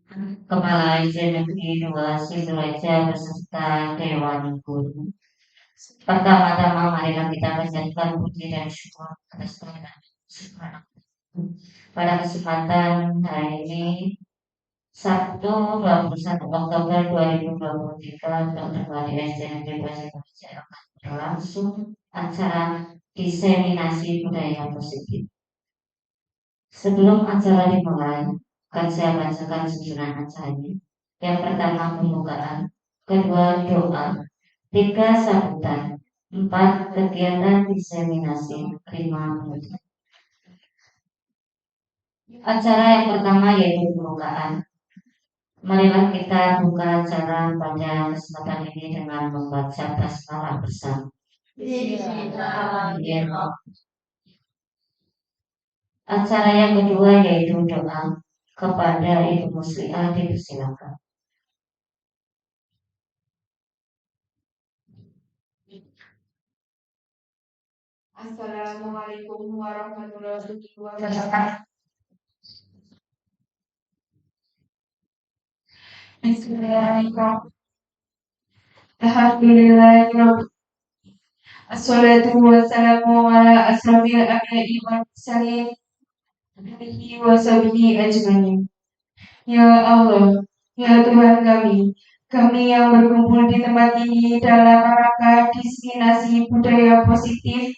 Kepala SDNegeri 2 Sidoarjo beserta Dewan Guru. Pertama-tama marilah kita panjatkan puji dan syukur atas Tuhan Subhanahu. Pada kesempatan hari ini Sabtu 21 Oktober 2023 Dr. Wali SDNegeri 2 Sidoarjo akan berlangsung acara diseminasi budaya positif. Sebelum acara dimulai, akan saya bacakan susunan acaranya. Yang pertama pembukaan, kedua doa, tiga sambutan, empat kegiatan diseminasi, lima penutup. Acara yang pertama yaitu pembukaan. Marilah kita buka acara pada kesempatan ini dengan membaca basmalah bersama. Bismillahirrahmanirrahim. Acara yang kedua yaitu doa. Kepada Ibu Musliah dipersilakan. Assalamualaikum warahmatullahi wabarakatuh. Bismillahirrahmanirrahim. Alhamdulillahirrahmanirrahim. Assalatu wassalamu ala asrafil anbiya'i wal mursalin alihi wa sahbihi ajmain. Ya Allah, ya Tuhan kami yang berkumpul di tempat ini dalam rangka diseminasi budaya positif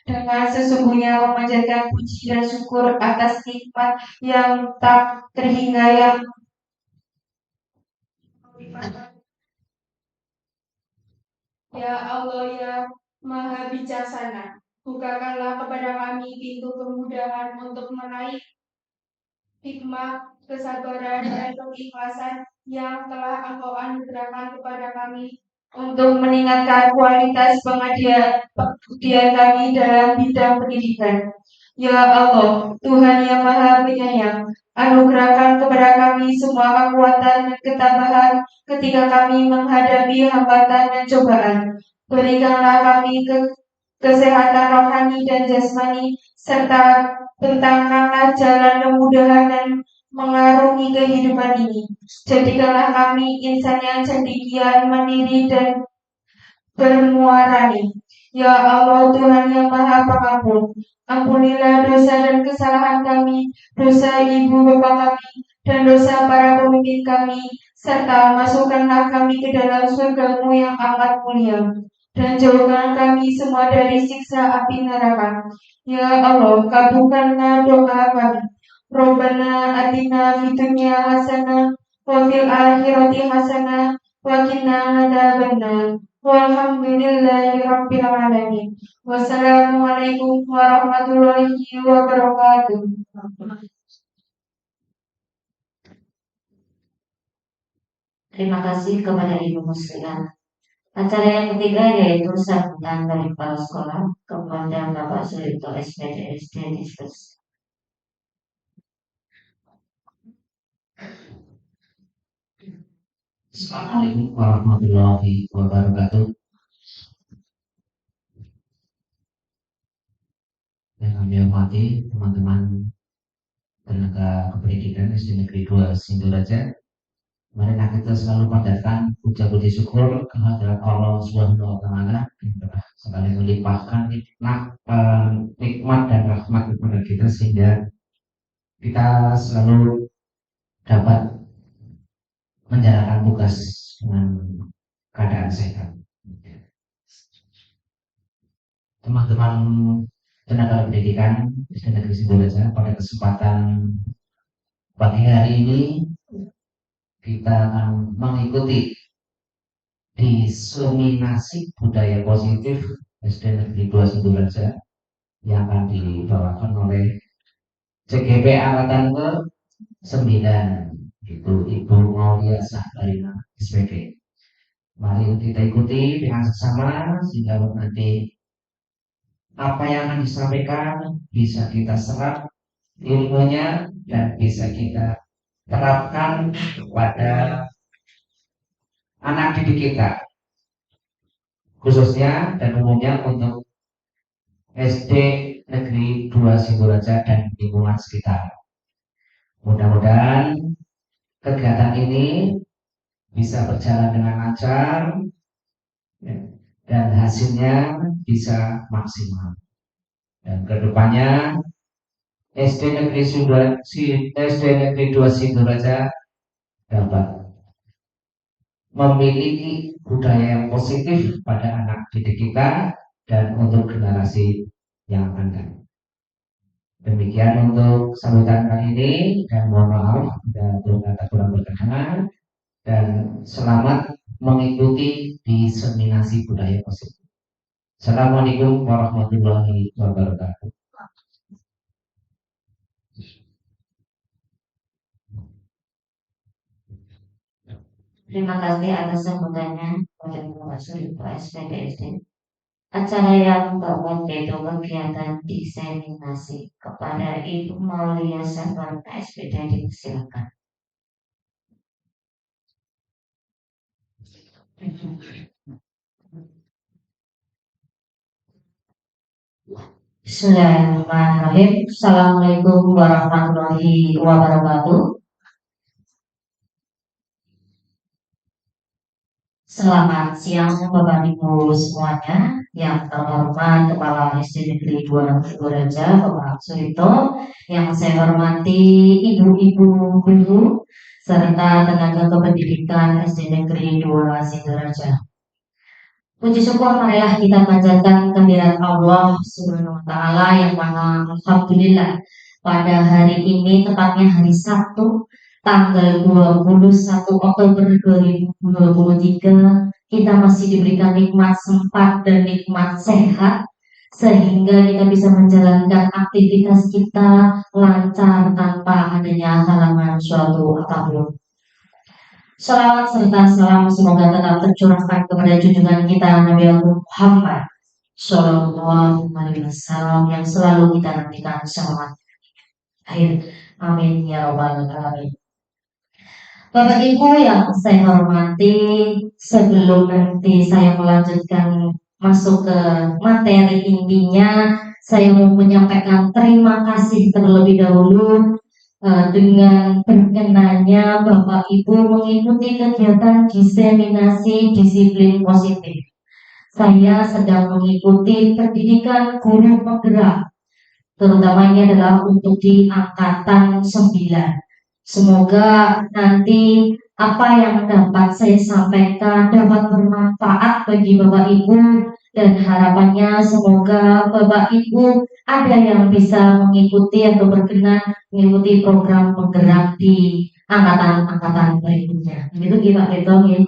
dengan sesungguhnya memanjatkan puji dan syukur atas nikmat yang tak terhingga yang Ya Allah ya Maha Bijaksana, bukakanlah kepada kami pintu kemudahan untuk meraih hikmah, kesabaran, dan keikhlasan yang telah Engkau anugerahkan kepada kami untuk meningkatkan kualitas pengabdian kami dalam bidang pendidikan. Ya Allah, Tuhan yang Maha Penyayang, anugerahkan kepada kami semua kekuatan dan ketabahan ketika kami menghadapi hambatan dan cobaan. Berikanlah kami kesehatan rohani dan jasmani, serta bentangkanlah jalan kemudahan dan mengarungi kehidupan ini. Jadikanlah kami insan yang cendekia, mandiri, dan bermuarani. Ya Allah, Tuhan yang Maha Pengampun, ampunilah dosa dan kesalahan kami, dosa ibu bapa kami, dan dosa para pemimpin kami, serta masukkanlah kami ke dalam surga-Mu yang amat mulia, dan jauhkan kami semua dari siksa api neraka. Ya Allah, kabulkanlah doa kami. Rabbana atina fid dunya hasanah wa fil akhirati hasanah wa qina adzabannar. Walhamdulillahirabbil alamin. Wassalamualaikum warahmatullahi wabarakatuh. Terima kasih kepada Ibu Musliah. Acara yang ketiga yaitu sambutan dari kepala sekolah kepada Bapak Surito SPD Diskus. Assalamualaikum warahmatullahi wabarakatuh. Yang kami hormati teman-teman tenaga kependidikan SD Negeri 2 Sidoarjo. Marilah kita selalu panjatkan puja-puji syukur kehadirat Allah Subhanahu wa Ta'ala yang telah sekali melimpahkan nikmat dan rahmat kepada kita sehingga kita selalu dapat menjalankan tugas dengan keadaan sehat. Teman-teman tenaga pendidikan SD Negeri Sidoarjo, pada kesempatan pagi hari ini kita akan mengikuti diseminasi budaya positif SD Negeri 2 Sidoarjo yang akan dibawakan oleh CGP Angkatan ke-9, itu Ibu Maulia Sahrina SPD. Mari kita ikuti dengan seksama sehingga nanti apa yang akan disampaikan bisa kita serap ilmunya dan bisa kita terapkan kepada anak didik kita, khususnya dan umumnya untuk SD Negeri 2 Sidoarjo dan lingkungan sekitar. Mudah-mudahan kegiatan ini bisa berjalan dengan lancar, ya, dan hasilnya bisa maksimal. Dan kedepannya SD Negeri 2 Sidoraja dapat memiliki budaya yang positif pada anak didik kita dan untuk generasi yang akan datang. Demikian untuk sambutan kali ini, dan mohon maaf dan kata kurang berkenan, dan selamat mengikuti diseminasi budaya positif. Assalamualaikum warahmatullahi wabarakatuh. Terima kasih atas sambutannya oleh Bapak Surito SPDSD. Acara yang keempat yaitu kegiatan diseminasi kepada Ibu Maulia Sarwana SPD, dipersilakan. Bismillahirrahmanirrahim. Assalamualaikum warahmatullahi wabarakatuh. Selamat siang Bapak Ibu semuanya. Yang terhormat Kepala SD Negeri 2 Sidoraja Bapak Surito, yang saya hormati ibu-ibu guru serta tenaga kependidikan SD Negeri 2 Sidoraja. Puji syukur marilah kita panjatkan kehadirat Allah Subhanahu wa taala yang mana alhamdulillah pada hari ini, tepatnya hari Sabtu tanggal 21 Oktober 2023, kita masih diberikan nikmat sempat dan nikmat sehat sehingga kita bisa menjalankan aktivitas kita lancar tanpa adanya halangan suatu apapun. Salawat serta salam semoga tetap tercurahkan kepada junjungan kita Nabi Muhammad Sallallahu Alaihi Wasallam yang selalu kita nantikan selamat akhir. Amin ya robbal alamin. Bapak Ibu yang saya hormati, sebelum nanti saya melanjutkan masuk ke materi intinya, saya mau menyampaikan terima kasih terlebih dahulu dengan berkenannya Bapak Ibu mengikuti kegiatan diseminasi disiplin positif. Saya sedang mengikuti pendidikan guru penggerak, terutamanya adalah untuk di angkatan 9. Semoga nanti apa yang dapat saya sampaikan dapat bermanfaat bagi Bapak Ibu, dan harapannya semoga Bapak Ibu ada yang bisa mengikuti atau berkenan mengikuti program penggerak di angkatan-angkatan berikutnya. Itu Pak Retong ya.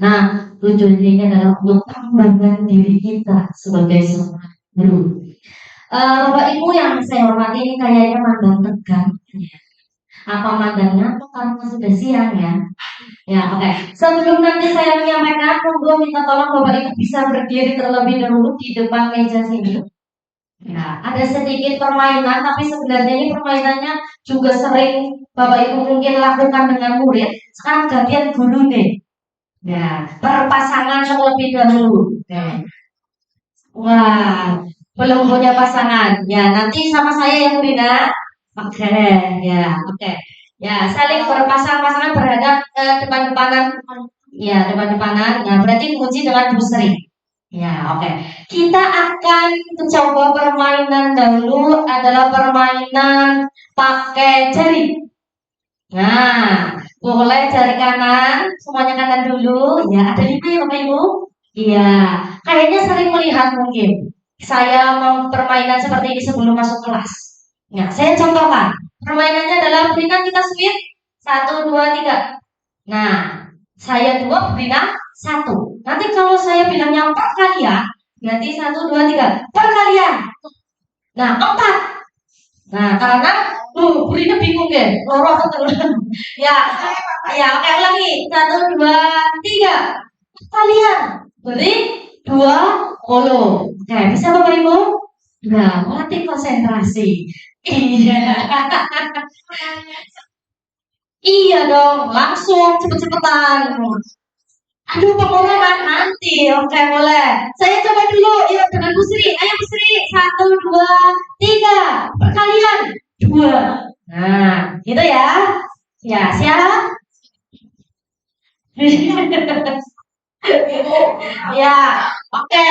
Nah, tujuannya adalah untuk pengembangan diri kita sebagai seorang guru. Bapak Ibu yang saya hormati, ini kayaknya mandang tegang. Apa mandangnya tuh karena sudah siang ya? Ya, oke. Sebelum nanti saya menyampaikan, monggo minta tolong Bapak Ibu bisa berdiri terlebih dahulu di depan meja sini. Ya, ada sedikit permainan, tapi sebenarnya ini permainannya juga sering Bapak Ibu mungkin lakukan dengan murid. Sekarang gantian guru deh. Ya, berpasangan terlebih dahulu. Ya. Wah, belum punya pasangan. Ya, nanti sama saya yang beda. Oke, ya, oke. Ya, saling berpasang-pasangan berhadap depan-depanan. Ya, depan-depanan. Nah, berarti kunci dengan Bu Sri. Ya, oke. Kita akan mencoba permainan dahulu, adalah permainan pakai jari. Nah, boleh jari kanan, semuanya kanan dulu. Ya, ada di sini Bapak Ibu. Iya, kayaknya sering melihat mungkin. Saya mau permainan seperti ini sebelum masuk kelas. Nah, saya contohkan. Permainannya adalah berikan kita sweet 1, 2, 3. Nah, saya 2, berikan 1. Nanti kalau saya bilangnya 4 kali ya, berarti 1, 2, 3 perkalian. Nah, 4. Nah, karena berinya bingung deh, loroh terus. Ya, oke ulangi. 1, 2, 3 perkalian. Beri 20. Oke, bisa Bapak Ibu? Nah, melatih konsentrasi. Iya. Iya dong, langsung cepet-cepetan. Aduh, pengulangan nanti. Oke, boleh. Saya coba dulu ya dengan Bu Sri. Ayo Bu Sri, 1, 2, 3 perkalian 2. Nah, gitu ya. Ya, siap? Ya, oke.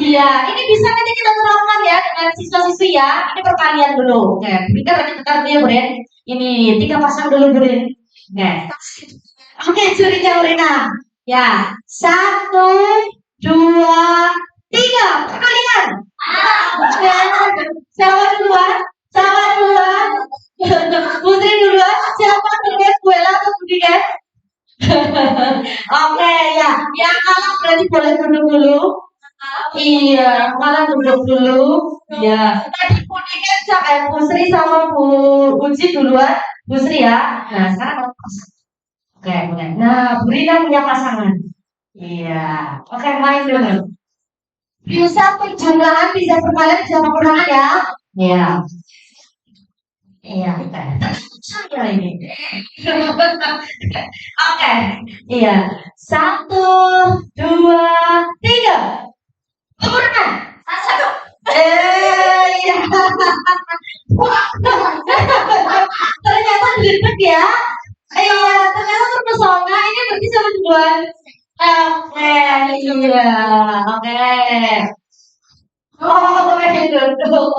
Iya, ini bisa nanti kita terapkan ya dengan siswa-siswi ya. Ini perkalian dulu. Oke, ini kan kita dulu ya, Bren. Ini 3 pasang dulu, Bren. Oke. Oke, curinya Urina. Ya, 1, 2, 3. Perkalian. Ya, siapa duluan? Siapa duluan? Putri duluan. Siapa duluan? Buela atau Budi kan? Oke, ya. Yang kalah berarti boleh duduk dulu. Iya, malah duduk dulu. Ya, tadi Budi kan Bu Sri sama Bu Uci duluan. Bu Sri ya. Nah, sekarang kamu pasang. Oke, boleh. Nah, Bu Rina punya pasangan. Iya. Oke, main dulu. Bisa penjumlahan, bisa perkalian, bisa pengurangan ya. Iya. Iya, oke. Saya ini. Oke, iya. 1, 2, 3. Pengurangan. Satu. Iya. Wah, ternyata dilipat ya. Iya, ternyata terpesona. Ini berarti sama duluan. Oke, iya. Oke. Oh, duduk.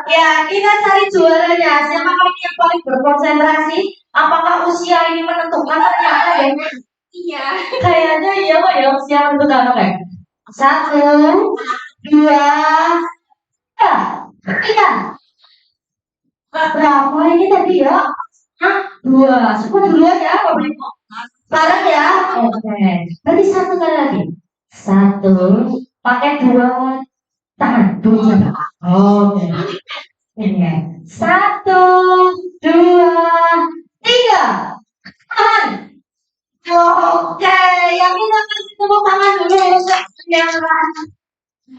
Ya, kita cari juaranya. Siapa ini yang paling berkonsentrasi? Apakah usia ini menentukan? Ternyata ya. Iya. Kayaknya iya kok ya usia menentukan. Oke. 1, 2, 3. Berapa ini tadi ya? Hah? 2. Semua duluan ya, Bapak Ibu. Sekarang ya. Oke. Berarti 1 kali lagi. 1. Pakai 2 tangan. 2. Oke. Ini. 1, 2, 3. Tangan. Oke. Yang kita kasih tepuk tangan dulu.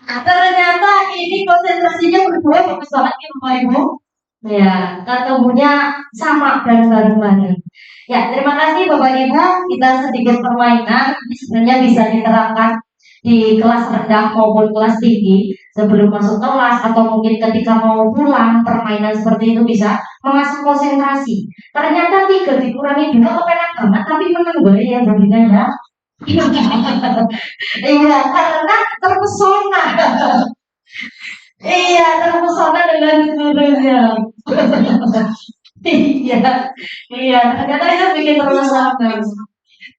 Ternyata ini konsentrasinya berdua bagus banget ya Bapak Ibu. Ya, ketemunya sama dan bareng-bareng. Ya, terima kasih Bapak Ibu. Kita sedikit permainan. Ini sebenarnya bisa diterapkan di kelas rendah maupun kelas tinggi sebelum masuk kelas atau mungkin ketika mau pulang permainan seperti itu bisa mengasah konsentrasi. Ternyata 3 dikurangi 2 kepenak banget tapi menang gue ya jadinya ya. Iya, karena terpesona. Iya, terpesona dengan gurunya. Iya, iya, ternyata itu bikin terpesona.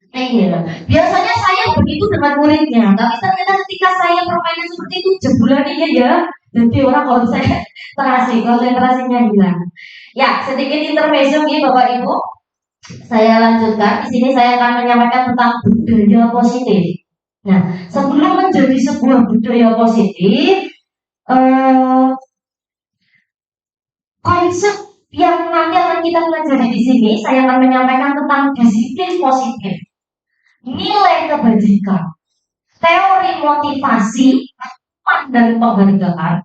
Iya, biasanya saya begitu dengan muridnya, tapi ternyata ketika saya permainan seperti itu jebulan iya ya, jadi orang konsentrasinya hilang. Ya, sedikit intermezzo nih Bapak Ibu. Saya lanjutkan. Di sini saya akan menyampaikan tentang budaya positif. Nah, sebelum menjadi sebuah budaya positif, konsep yang nanti akan kita pelajari di sini, saya akan menyampaikan tentang disiplin positif, nilai kebajikan, teori motivasi, dan penghargaan.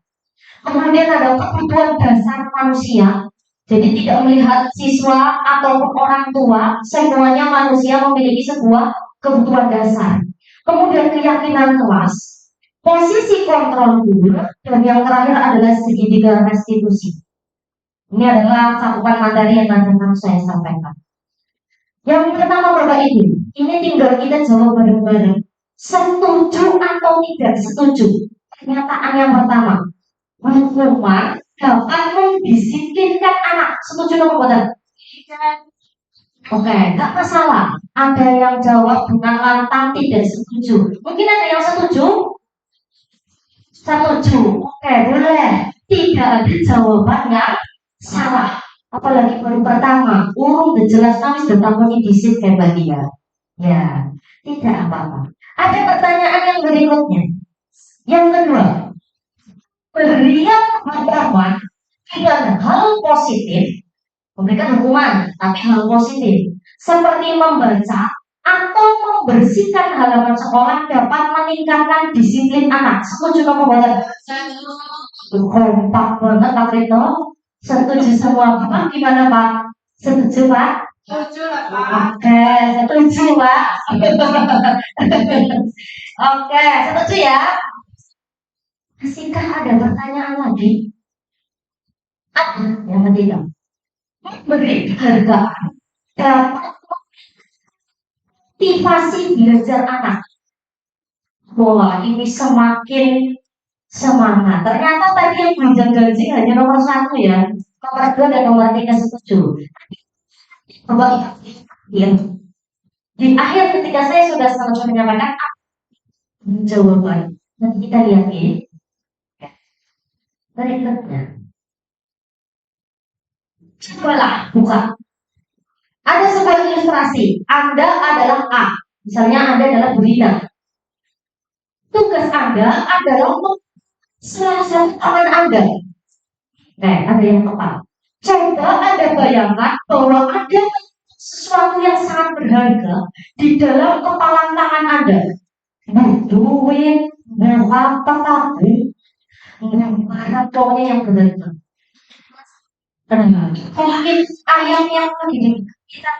Kemudian ada kebutuhan dasar manusia. Jadi tidak melihat siswa atau orang tua, semuanya manusia memiliki sebuah kebutuhan dasar. Kemudian keyakinan kelas, posisi kontrol guru, dan yang terakhir adalah segitiga restitusi. Ini adalah cakupan materi yang nanti akan saya sampaikan. Yang pertama Bapak Ibu, ini tinggal kita jawab bareng-bareng. Setuju atau tidak setuju? Pernyataan yang pertama, hukuman dapat mendisiplinkan anak. Setuju atau tidak? Oke, nggak masalah. Ada yang jawab dengan lantang tidak setuju. Mungkin ada yang setuju? Setuju. Oke, boleh. Tidak ada jawaban yang salah. Apalagi baru pertama, urung jelas kami sudah takoni disit kayak bagia. Ya, tidak apa-apa. Ada pertanyaan yang berikutnya. Yang kedua, berikan pengetahuan dengan hal positif, memberikan hukuman, tapi hal positif, seperti membaca atau membersihkan halaman sekolah dapat meningkatkan disiplin anak. Setuju kamu buat? Kompak banget Pak Rito. Setuju semua Pak? Gimana Pak? Setuju Pak? Setuju lah Pak. Oke, setuju Pak. Oke, setuju ya. Masihkah ada pertanyaan lagi? Ada yang ketiga, memberi hargaan dapat motivasi belajar anak. Wah, ini semakin semangat. Ternyata tadi yang gonjang-ganjing hanya nomor 1 ya. Nomor 2 dan nomor 3 setuju. Coba ya. Di akhir ketika saya sudah selesai menyampaikan jawaban, nanti kita lihat ya. Berikutnya. Cobalah buka. Ada sebuah ilustrasi. Anda adalah A. Misalnya Anda adalah Burina. Tugas Anda adalah salah satu teman Anda. Ada yang tepat. Coba Anda bayangkan bahwa ada sesuatu yang sangat berharga di dalam kepalan tangan Anda. Duit, apa pokoknya yang berharga. Mungkin ayam yang kita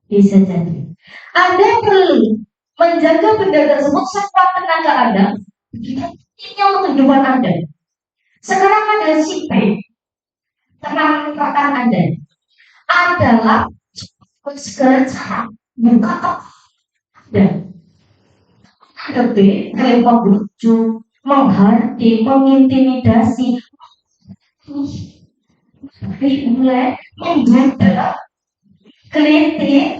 bisa jadi. Anda perlu menjaga benda tersebut sekuat tenaga Anda. Ini untuk kehidupan Anda. Sekarang ada si B, teman rekan Anda, adalah segala cara buka Anda. Ada B, melempar bujuk, menghardik, mengintimidasi, mulai menggoda, gelitik,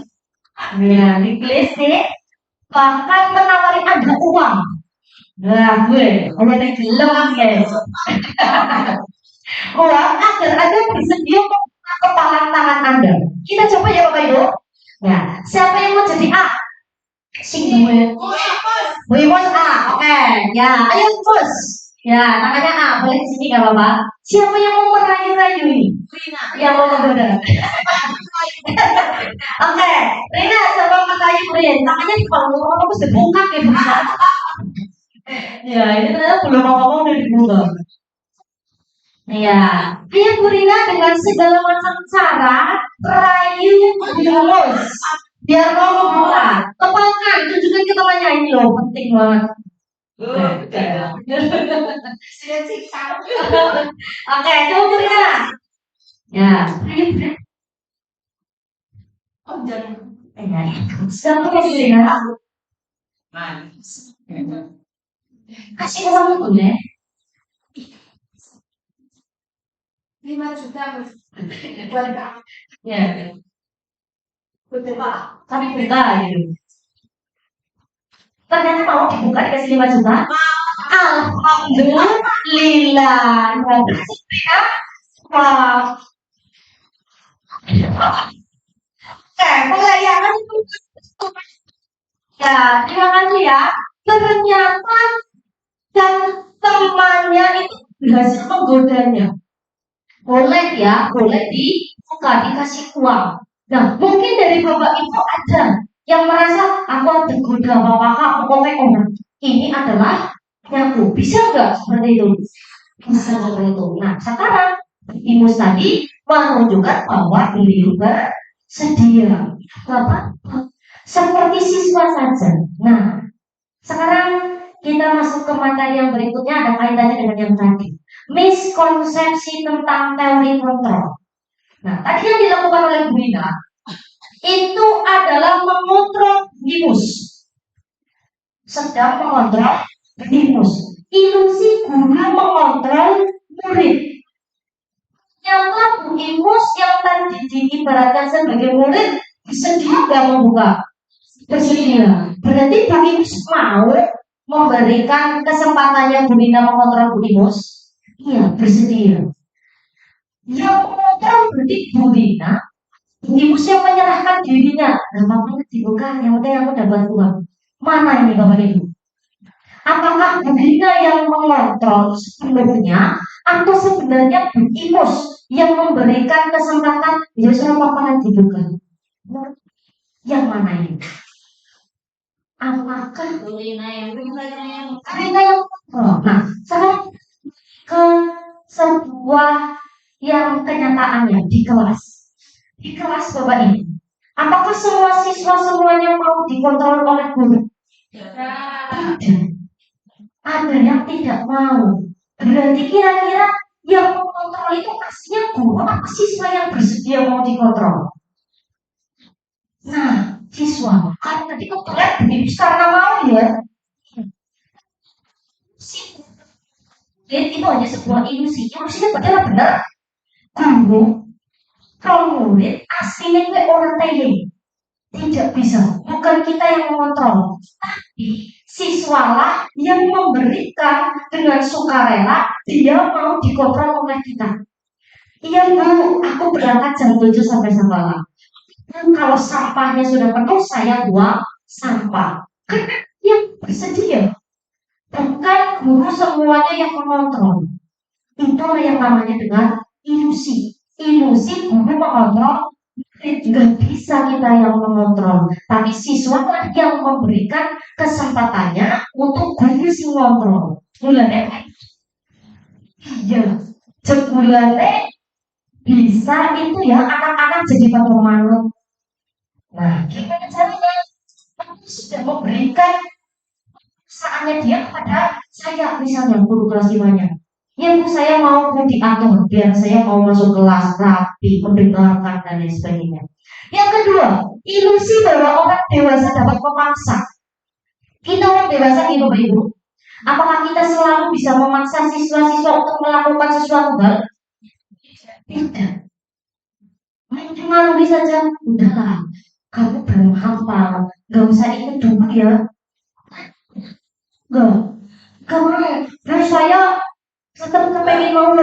bahkan menawari Anda uang. Nah, gue hanya gelem guys. Uang agar Anda bersedia membuka kepalan tangan Anda. Kita coba ya Bapak Ibu. Ya, siapa yang mau jadi A? Si gue. Bu Imus A. Oke. Ya, ayo Mus. Ya, namanya A. Boleh di sini nggak Bapak? Siapa yang mau merayu-rayu ini? Yang mau menggoda. Oke, Rina coba merayu Rin. Namanya di bawah kamu harus dibuka gitu. Ya, ini ternyata belum ngomong udah dibuka. Ya, ayo Bu Rina dengan segala macam cara rayu Yunus biar mau membuka. Tepatkan, tunjukkan ke temannya ini loh, penting banget. Oke, coba Bu Rina. Ya, ayo Bu Rina. Oh, jangan. Siapa Bu Rina? Kasih ke kamu tuh ya. 5 juta buat ya betul tapi beda gitu. Ternyata mau dibuka dikasih 5 juta. Alhamdulillah. Wow. Pelayanan ya, terima kasih ya. Ternyata dan temannya itu berhasil menggodanya. Boleh ya, boleh dibuka, dikasih uang. Nah, mungkin dari Bapak Ibu ada yang merasa aku tergoda bapak pokoknya orang ini adalah nyaku. Bisa nggak seperti itu? Bisa seperti itu. Nah, sekarang Imus tadi menunjukkan bahwa beliau bersedia. Bapak, seperti siswa saja. Nah, sekarang kita masuk ke materi yang berikutnya, ada kaitannya dengan yang tadi. Miskonsepsi tentang teori kontrol. Nah, tadi yang dilakukan oleh Bu Rina itu adalah mengontrol Imus. Sedang mengontrol Imus. Ilusi guru mengontrol murid. Nyata Bu Imus yang tadi diibaratkan sebagai murid bersedia nggak membuka? Bersedia. Berarti Bu Imus mau memberikan kesempatannya Bu Rina mengontrol Bu Imus. Iya, bersedia. Yang mengontrol berarti Bu Rina. Bu Imus yang menyerahkan dirinya. Apa-apa dibuka, yang penting aku dapat uang. Mana ini Bapak Ibu? Apakah Bu Rina yang mengontrol sepenuhnya, atau sebenarnya Bu Imus yang memberikan kesempatan? Ya sudah apa-apa dibuka. Yang mana ini? Apakah Bu Rina yang nah, sekarang ke sebuah yang kenyataannya di kelas. Di kelas Bapak ini, apakah semua siswa semuanya mau dikontrol oleh guru? Tidak. Ada yang tidak mau. Berarti kira-kira yang mengontrol itu aslinya guru apa siswa yang bersedia mau dikontrol? Nah, siswa, karena tadi kebetulan begini karena mau ya, itu hanya sebuah ilusi. Ilusinya benar-benar guru, kalau murid aslinya itu orang tele. Tidak bisa, bukan kita yang mengontrol, tapi siswalah yang memberikan dengan sukarela dia mau dikontrol oleh kita. Iya Bu, aku berangkat jam 7 sampai sekolah. Dan kalau sampahnya sudah penuh, saya buang sampah. Karena yang bersedia, bukan guru semuanya yang mengontrol. Itulah yang namanya dengan ilusi. Ilusi guru mengontrol. Nggak bisa kita yang mengontrol, tapi siswa lah yang memberikan kesempatannya untuk guru si ngontrol. Mulanya iya, jebulane bisa itu ya anak-anak jadi pada manut. Nah, gimana caranya? Aku sudah memberikan saatnya dia kepada saya, misalnya guru kelas 5-nya. Ya Bu, saya mau diatur biar saya mau masuk kelas rapi, mendengarkan dan lain sebagainya. Yang kedua, ilusi bahwa orang dewasa dapat memaksa. Kita orang dewasa nih Bapak Ibu, apakah kita selalu bisa memaksa siswa-siswa untuk melakukan sesuatu hal? Tidak. Mempengaruhi saja, udahlah, kamu belum hafal, gak usah ikut dulu ya. Gak mau. Dan saya tetap kepengen mau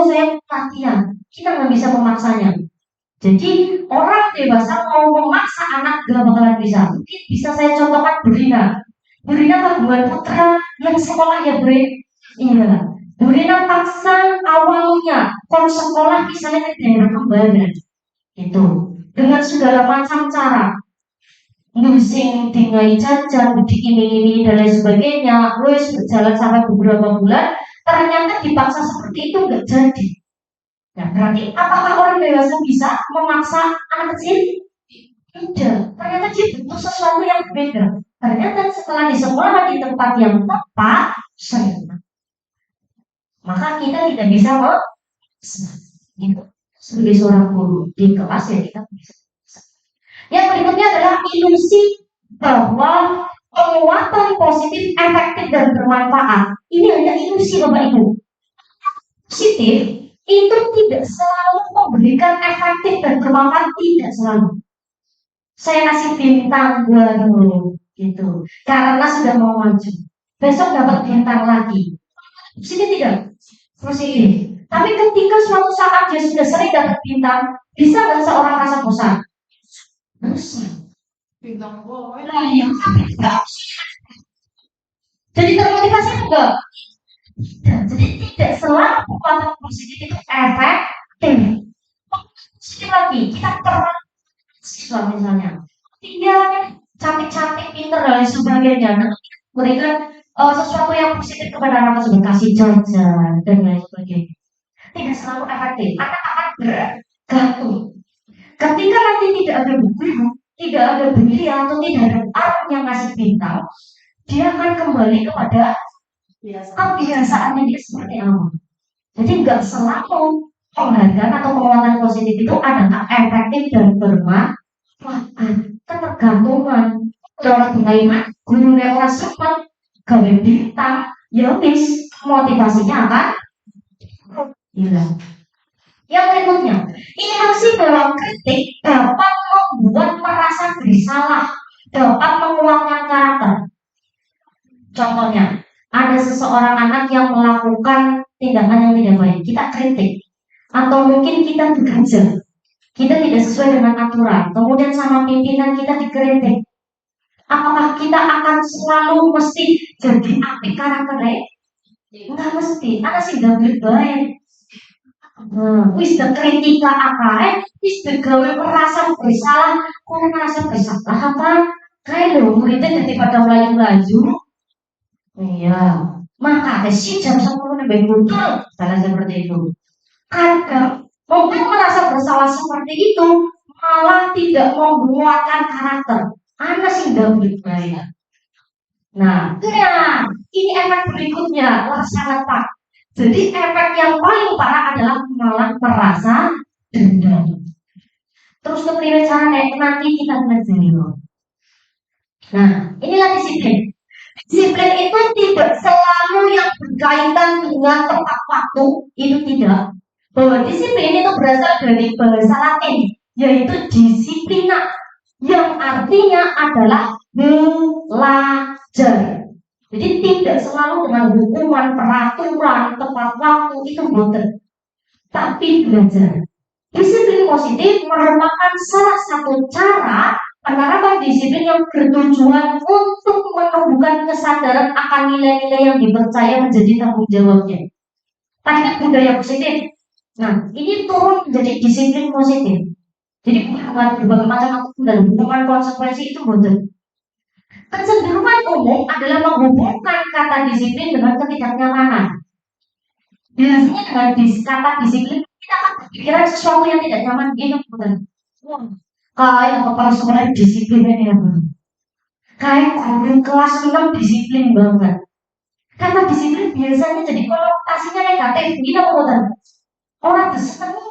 saya latihan. Kita nggak bisa memaksanya. Jadi orang dewasa mau memaksa anak gak bakalan bisa. Mungkin bisa saya contohkan Burina. Burina Kagungan Putra yang sekolah ya Bre. Iya. Burina paksa awalnya kalau sekolah misalnya di daerah Kembangan. Itu dengan segala macam cara. Ngusing tinggal jajan, diiming-imingi dan lain sebagainya. Wes berjalan sampai beberapa bulan. Ternyata dipaksa seperti itu nggak jadi. Nah, berarti apakah orang dewasa bisa memaksa anak kecil? Tidak. Ternyata dia butuh sesuatu yang berbeda. Ternyata setelah di sekolah di tempat yang tepat, maka kita tidak bisa gitu. Sebagai seorang guru di kelas ya kita bisa. Yang berikutnya adalah ilusi bahwa penguatan positif, efektif dan bermanfaat. Ini hanya ilusi Bapak Ibu. Positif itu tidak selalu memberikan efektif dan bermanfaat, tidak selalu. Saya kasih bintang baru gitu, karena sudah mau maju. Besok dapat bintang lagi. Positif tidak? Positif. Tapi ketika suatu saat dia sudah sering dapat bintang, bisa nggak seorang rasa bosan? Bosan. Bintang boy. Nah, yang jadi termotivasi enggak? Jadi tidak selalu kekuatan positif itu efektif. Positif lagi, kita pernah siswa misalnya, dia cantik-cantik, pinter dan lain sebagainya. Nah, berikan sesuatu yang positif kepada anak tersebut, kasih jajan dan lain sebagainya. Tidak selalu efektif. Anak akan bergantung. Ketika nanti tidak ada guru, tidak ada beli atau tidak ada orang yang ngasih bintang, dia akan kembali kepada kebiasaannya dia seperti apa. Jadi nggak selalu penghargaan atau penguatan positif itu adalah efektif dan bermanfaat. Ketergantungan. Orang bagaimana gurunya orang sempat gawe bintang, ya wis motivasinya akan hilang. Yang berikutnya, ilusi bahwa kritik dapat membuat merasa bersalah, dapat menguatkan karakter. Contohnya, ada seseorang anak yang melakukan tindakan yang tidak baik, kita kritik, atau mungkin kita bekerja, kita tidak sesuai dengan aturan, kemudian sama pimpinan kita dikritik. Apakah kita akan selalu mesti jadi apik karakternya? Enggak mesti, ada sih gak baik. Wis kritika akae, wis gawe merasa bersalah, kok merasa bersalah apa? Kayak lho, muridnya daripada melayu-layu. Iya, maka si jam 10 lebih betul, salah seperti itu. Kadang mungkin merasa bersalah seperti itu malah tidak membuatkan karakter. Anak sih gak baik. Nah, ini efek berikutnya, sangat pak. Jadi efek yang paling parah adalah malah merasa dendam. Terus kemudian cara nanti kita belajar. Nah, inilah disiplin. Disiplin itu tidak selalu yang berkaitan dengan tepat waktu, itu tidak. Bahwa disiplin itu berasal dari bahasa Latin, yaitu disiplina, yang artinya adalah belajar. Jadi tidak selalu dengan hukuman, peraturan, tepat waktu, itu betul. Tapi belajar. Disiplin positif merupakan salah satu cara penerapan disiplin yang bertujuan untuk menumbuhkan kesadaran akan nilai-nilai yang dipercaya menjadi tanggung jawabnya. Tadi kan budaya positif. Nah, ini turun menjadi disiplin positif. Jadi bukan berbagai macam apapun dan hukuman konsekuensi itu betul. Kecenderungan umum adalah menghubungkan kata disiplin dengan ketidaknyamanan. Biasanya dengan kata disiplin kita akan berpikiran sesuatu yang tidak nyaman gitu, bukan? Wah, kayak kepala sekolah disiplinnya ya, kayak guru kelas 6 disiplin banget. Kata disiplin biasanya jadi konotasinya negatif, gitu bukan? Orang disenangi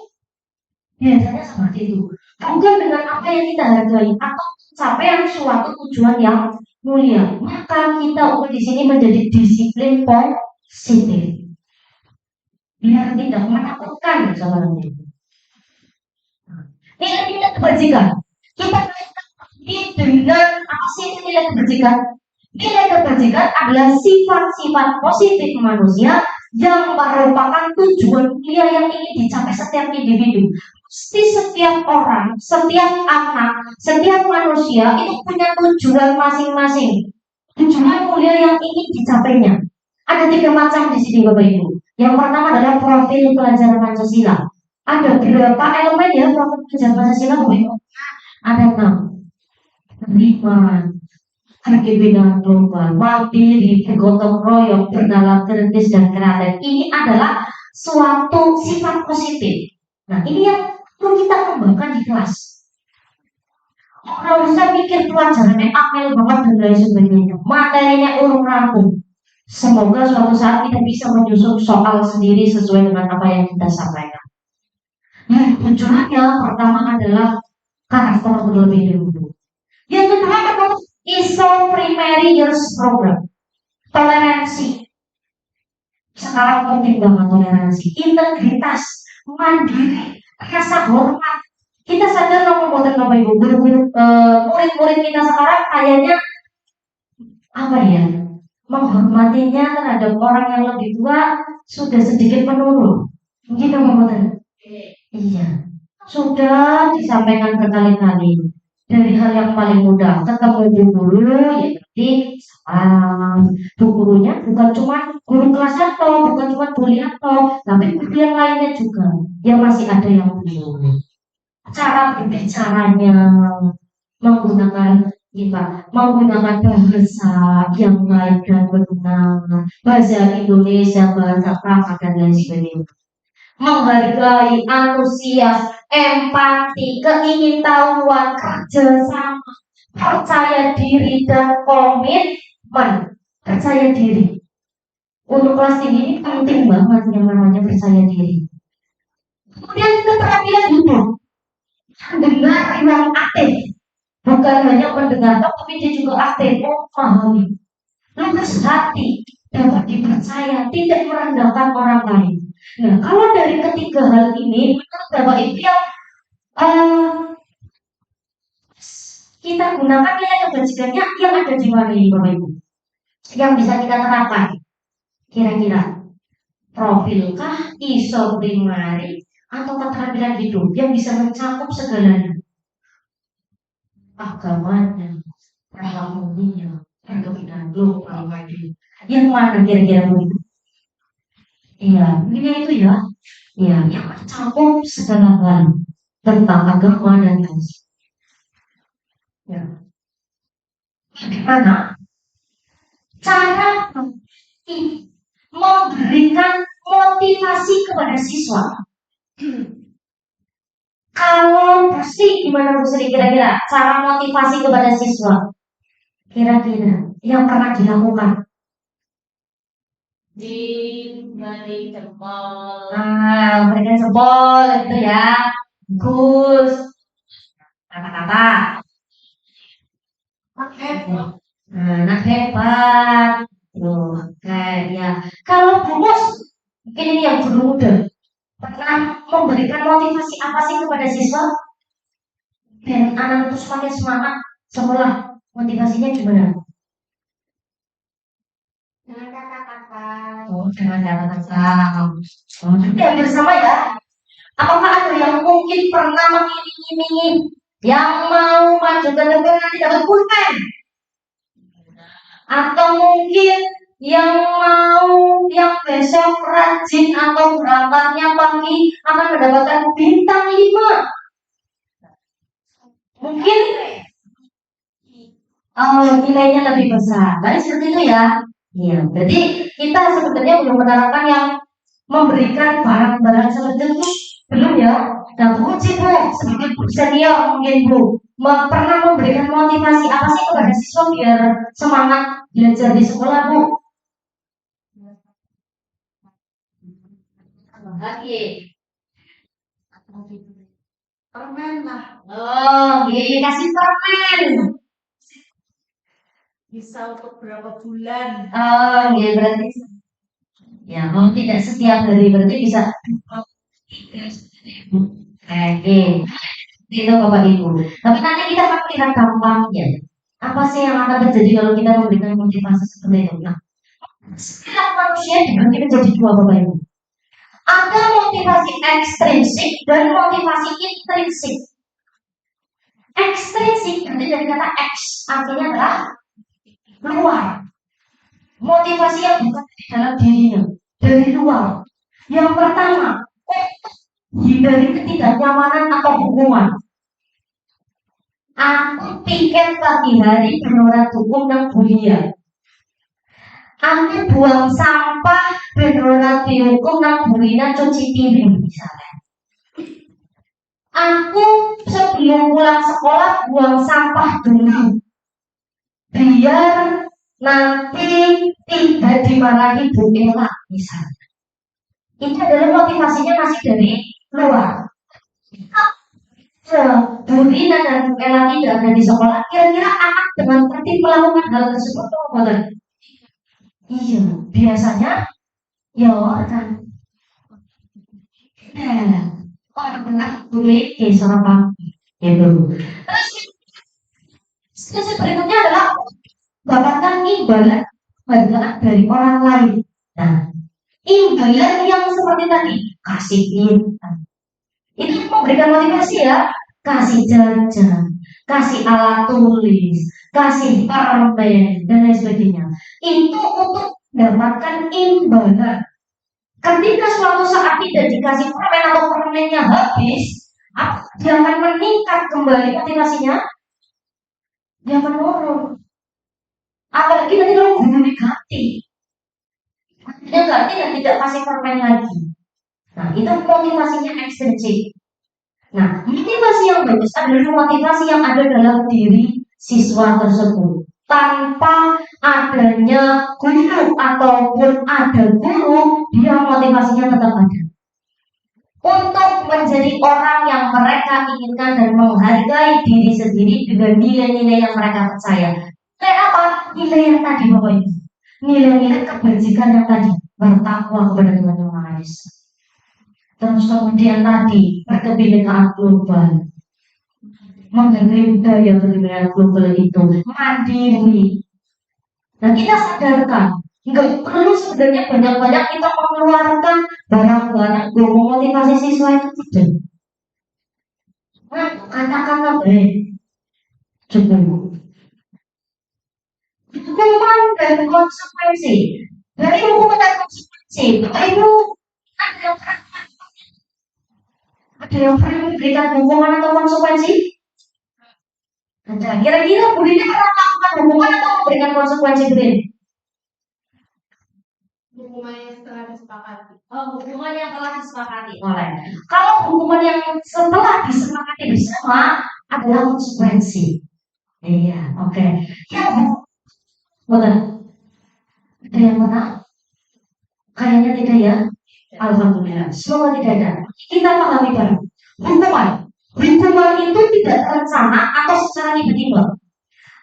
biasanya seperti itu. Bukan dengan apa yang kita hargai atau capaian suatu tujuan yang mulia. Maka kita untuk di sini menjadi disiplin positif. Biar tidak menakutkan sebenarnya. Nilai-nilai kebajikan. Kita dengan apa sih nilai kebajikan? Nilai kebajikan adalah sifat-sifat positif manusia yang merupakan tujuan mulia yang ingin dicapai setiap individu. Pasti setiap orang, setiap anak, setiap manusia itu punya tujuan masing-masing. Tujuan mulia yang ingin dicapainya. Ada 3 macam di sini Bapak Ibu. Yang pertama adalah profil pelajar Pancasila. Ada berapa elemen ya profil pelajar Pancasila Bapak Ibu? Ada 6. 5. Kebinekaan global, mandiri, bergotong royong, bernalar kritis dan kreatif. Ini adalah suatu sifat positif. Nah, ini yang perlu kita kembangkan di kelas. Orang bisa mikir pelajarannya apel banget dan lain sebagainya. Materinya urung rampung. Semoga suatu saat kita bisa menyusun soal sendiri sesuai dengan apa yang kita sampaikan. Nah, tujuannya pertama adalah karakter terlebih dahulu. Yang kedua adalah ISO Primary Years Program. Toleransi. Sekarang penting banget toleransi. Integritas, mandiri, rasa hormat. Kita sadar Bapak Ibu, murid-murid kita sekarang kayaknya apa ya? Menghormatinya terhadap orang yang lebih tua sudah sedikit menurun. Begitu Bapak. Iya. Sudah disampaikan berkali-kali. Dari hal yang paling mudah, ketemu bu guru, ya berarti salam. Bu gurunya bukan cuma guru kelas atau bukan cuma bu atau, tapi guru yang lainnya juga. Yang masih ada yang belum. Cara berbicaranya menggunakan menggunakan bahasa yang baik dan benar, bahasa Indonesia, bahasa Prakat dan lain sebagainya. Menghargai, antusias, empati, keingintahuan, kerjasama, percaya diri dan komitmen. Percaya diri. Untuk kelas tinggi ini penting banget yang namanya percaya diri. Kemudian keterampilan hidup, mendengar yang aktif, bukan hanya mendengar, tapi dia juga aktif, memahami, lurus hati, dapat dipercaya, tidak merendahkan orang lain. Nah, kalau dari ketiga hal ini, menurut Bapak Ibu yang kita gunakan nilai kebajikannya yang ada di mana ini Bapak Ibu? Yang bisa kita terapkan. Kira-kira profilkah, ISO primary, atau keterampilan hidup yang bisa mencakup segalanya? Agamanya, perlakuannya, perkembangan global, yang mana kira-kira begitu? Iya, ini itu ya. Ya, yang mencakup segala hal tentang agama dan lain. Ya. Bagaimana cara memberikan motivasi kepada siswa? Kalau pasti gimana Bu Sri kira-kira cara motivasi kepada siswa? Kira-kira yang pernah dilakukan? Diberi jempol. Nah, berikan jempol itu ya. Gus. Kata-kata. Anak hebat. Tuh, kayak ya. Kalau Bumus, mungkin ini yang guru muda, pernah memberikan motivasi apa sih kepada siswa? Biar anak itu semakin semangat sekolah. Motivasinya gimana? Dengan kata-kata. Oh, dengan kata-kata. Oh, nanti yang bersama ya. Apakah ada yang mungkin pernah mengiming-imingi yang mau maju ke negara nanti dapat pulpen? Atau mungkin yang mau yang besok rajin atau berangkatnya pagi akan mendapatkan bintang 5? Mungkin nilainya lebih besar. Berarti seperti itu ya. Iya, berarti kita sebenarnya belum menerapkan yang memberikan barang-barang seperti itu, belum ya. Nah, Bu Uci, Bu, sebagai Bu senior mungkin Bu, pernah memberikan motivasi apa sih kepada siswa biar semangat belajar di sekolah, Bu? Lagi. Permen lah. Oh, kasih permen. Bisa untuk berapa bulan? Oh, berarti ya, kalau tidak setiap hari berarti bisa. Oke, itu Bapak Ibu. Tapi nanti kita akan lihat dampaknya. Apa sih yang akan terjadi kalau kita memberikan motivasi seperti itu? Nah, setiap manusia dibagi menjadi dua Bapak Ibu. Ada motivasi ekstrinsik dan motivasi intrinsik. Ekstrinsik berarti dari kata X, artinya adalah luar. Motivasi yang bukan di dalam dirinya, dari luar. Yang pertama, hindari ketidaknyamanan atau hubungan. Aku piket pagi hari beneran hukum dan bulia. Aku buang sampah beneran dihukum dan bulia cuci piring misalnya. Aku sebelum pulang sekolah buang sampah dulu. Biar nanti tidak dimarahi Bu Ella misalnya. Itu adalah motivasinya masih dari luar. Burina dan Bu Ella tidak ada di sekolah, kira-kira anak dengan tertib melakukan hal tersebut apa? Iya, biasanya ya kan. Orang benar boleh seorang Pak. Gitu. Terus berikutnya adalah dapatkan imbalan dari orang lain. Nah, imbalan yang seperti tadi, kasih bintang. Itu memberikan motivasi ya. Kasih jajan, kasih alat tulis, kasih permen, dan lain sebagainya. Itu untuk mendapatkan imbalan. Ketika suatu saat tidak dikasih permen atau permennya habis, dia akan meningkat kembali motivasinya. Dia akan menurun. Apalagi nanti kalau gurunya ganti. Dia ganti dan tidak kasih permen lagi. Nah, itu motivasinya ekstrinsik. Nah, motivasi yang bagus adalah motivasi yang ada dalam diri siswa tersebut. Tanpa adanya guru ataupun ada guru, dia motivasinya tetap ada. Untuk menjadi orang yang mereka inginkan dan menghargai diri sendiri dengan nilai-nilai yang mereka percaya. Nilai apa? Nilai yang tadi Bapak Ibu. Nilai-nilai kebajikan yang tadi, bertakwa kepada Tuhan Yang Maha Esa. Terus kemudian tadi kebinekaan global, menghargai budaya kebinekaan global itu, mandiri. Nah, kita sadarkan, nggak perlu sebenarnya banyak-banyak kita mengeluarkan barang-barang untuk memotivasi siswa itu tidak. Nah, kata-kata baik cukup. Hukuman dan konsekuensi. Dari hukuman dan konsekuensi, Bapak Ibu ada yang pernah memberikan hukuman atau konsekuensi? Ada. Kira-kira Bu Dina pernah melakukan hukuman atau memberikan konsekuensi Bu Dina? Hukuman yang setelah disepakati. Oh, hukuman yang telah disepakati. Boleh. Kalau hukuman yang setelah disepakati bersama adalah konsekuensi. Iya, oke. Ya, boleh. Ada yang mana? Kayaknya tidak ya. Alhamdulillah. Semoga tidak ada. Kita pahami bareng. Hukuman itu tidak terencana atau secara tiba-tiba.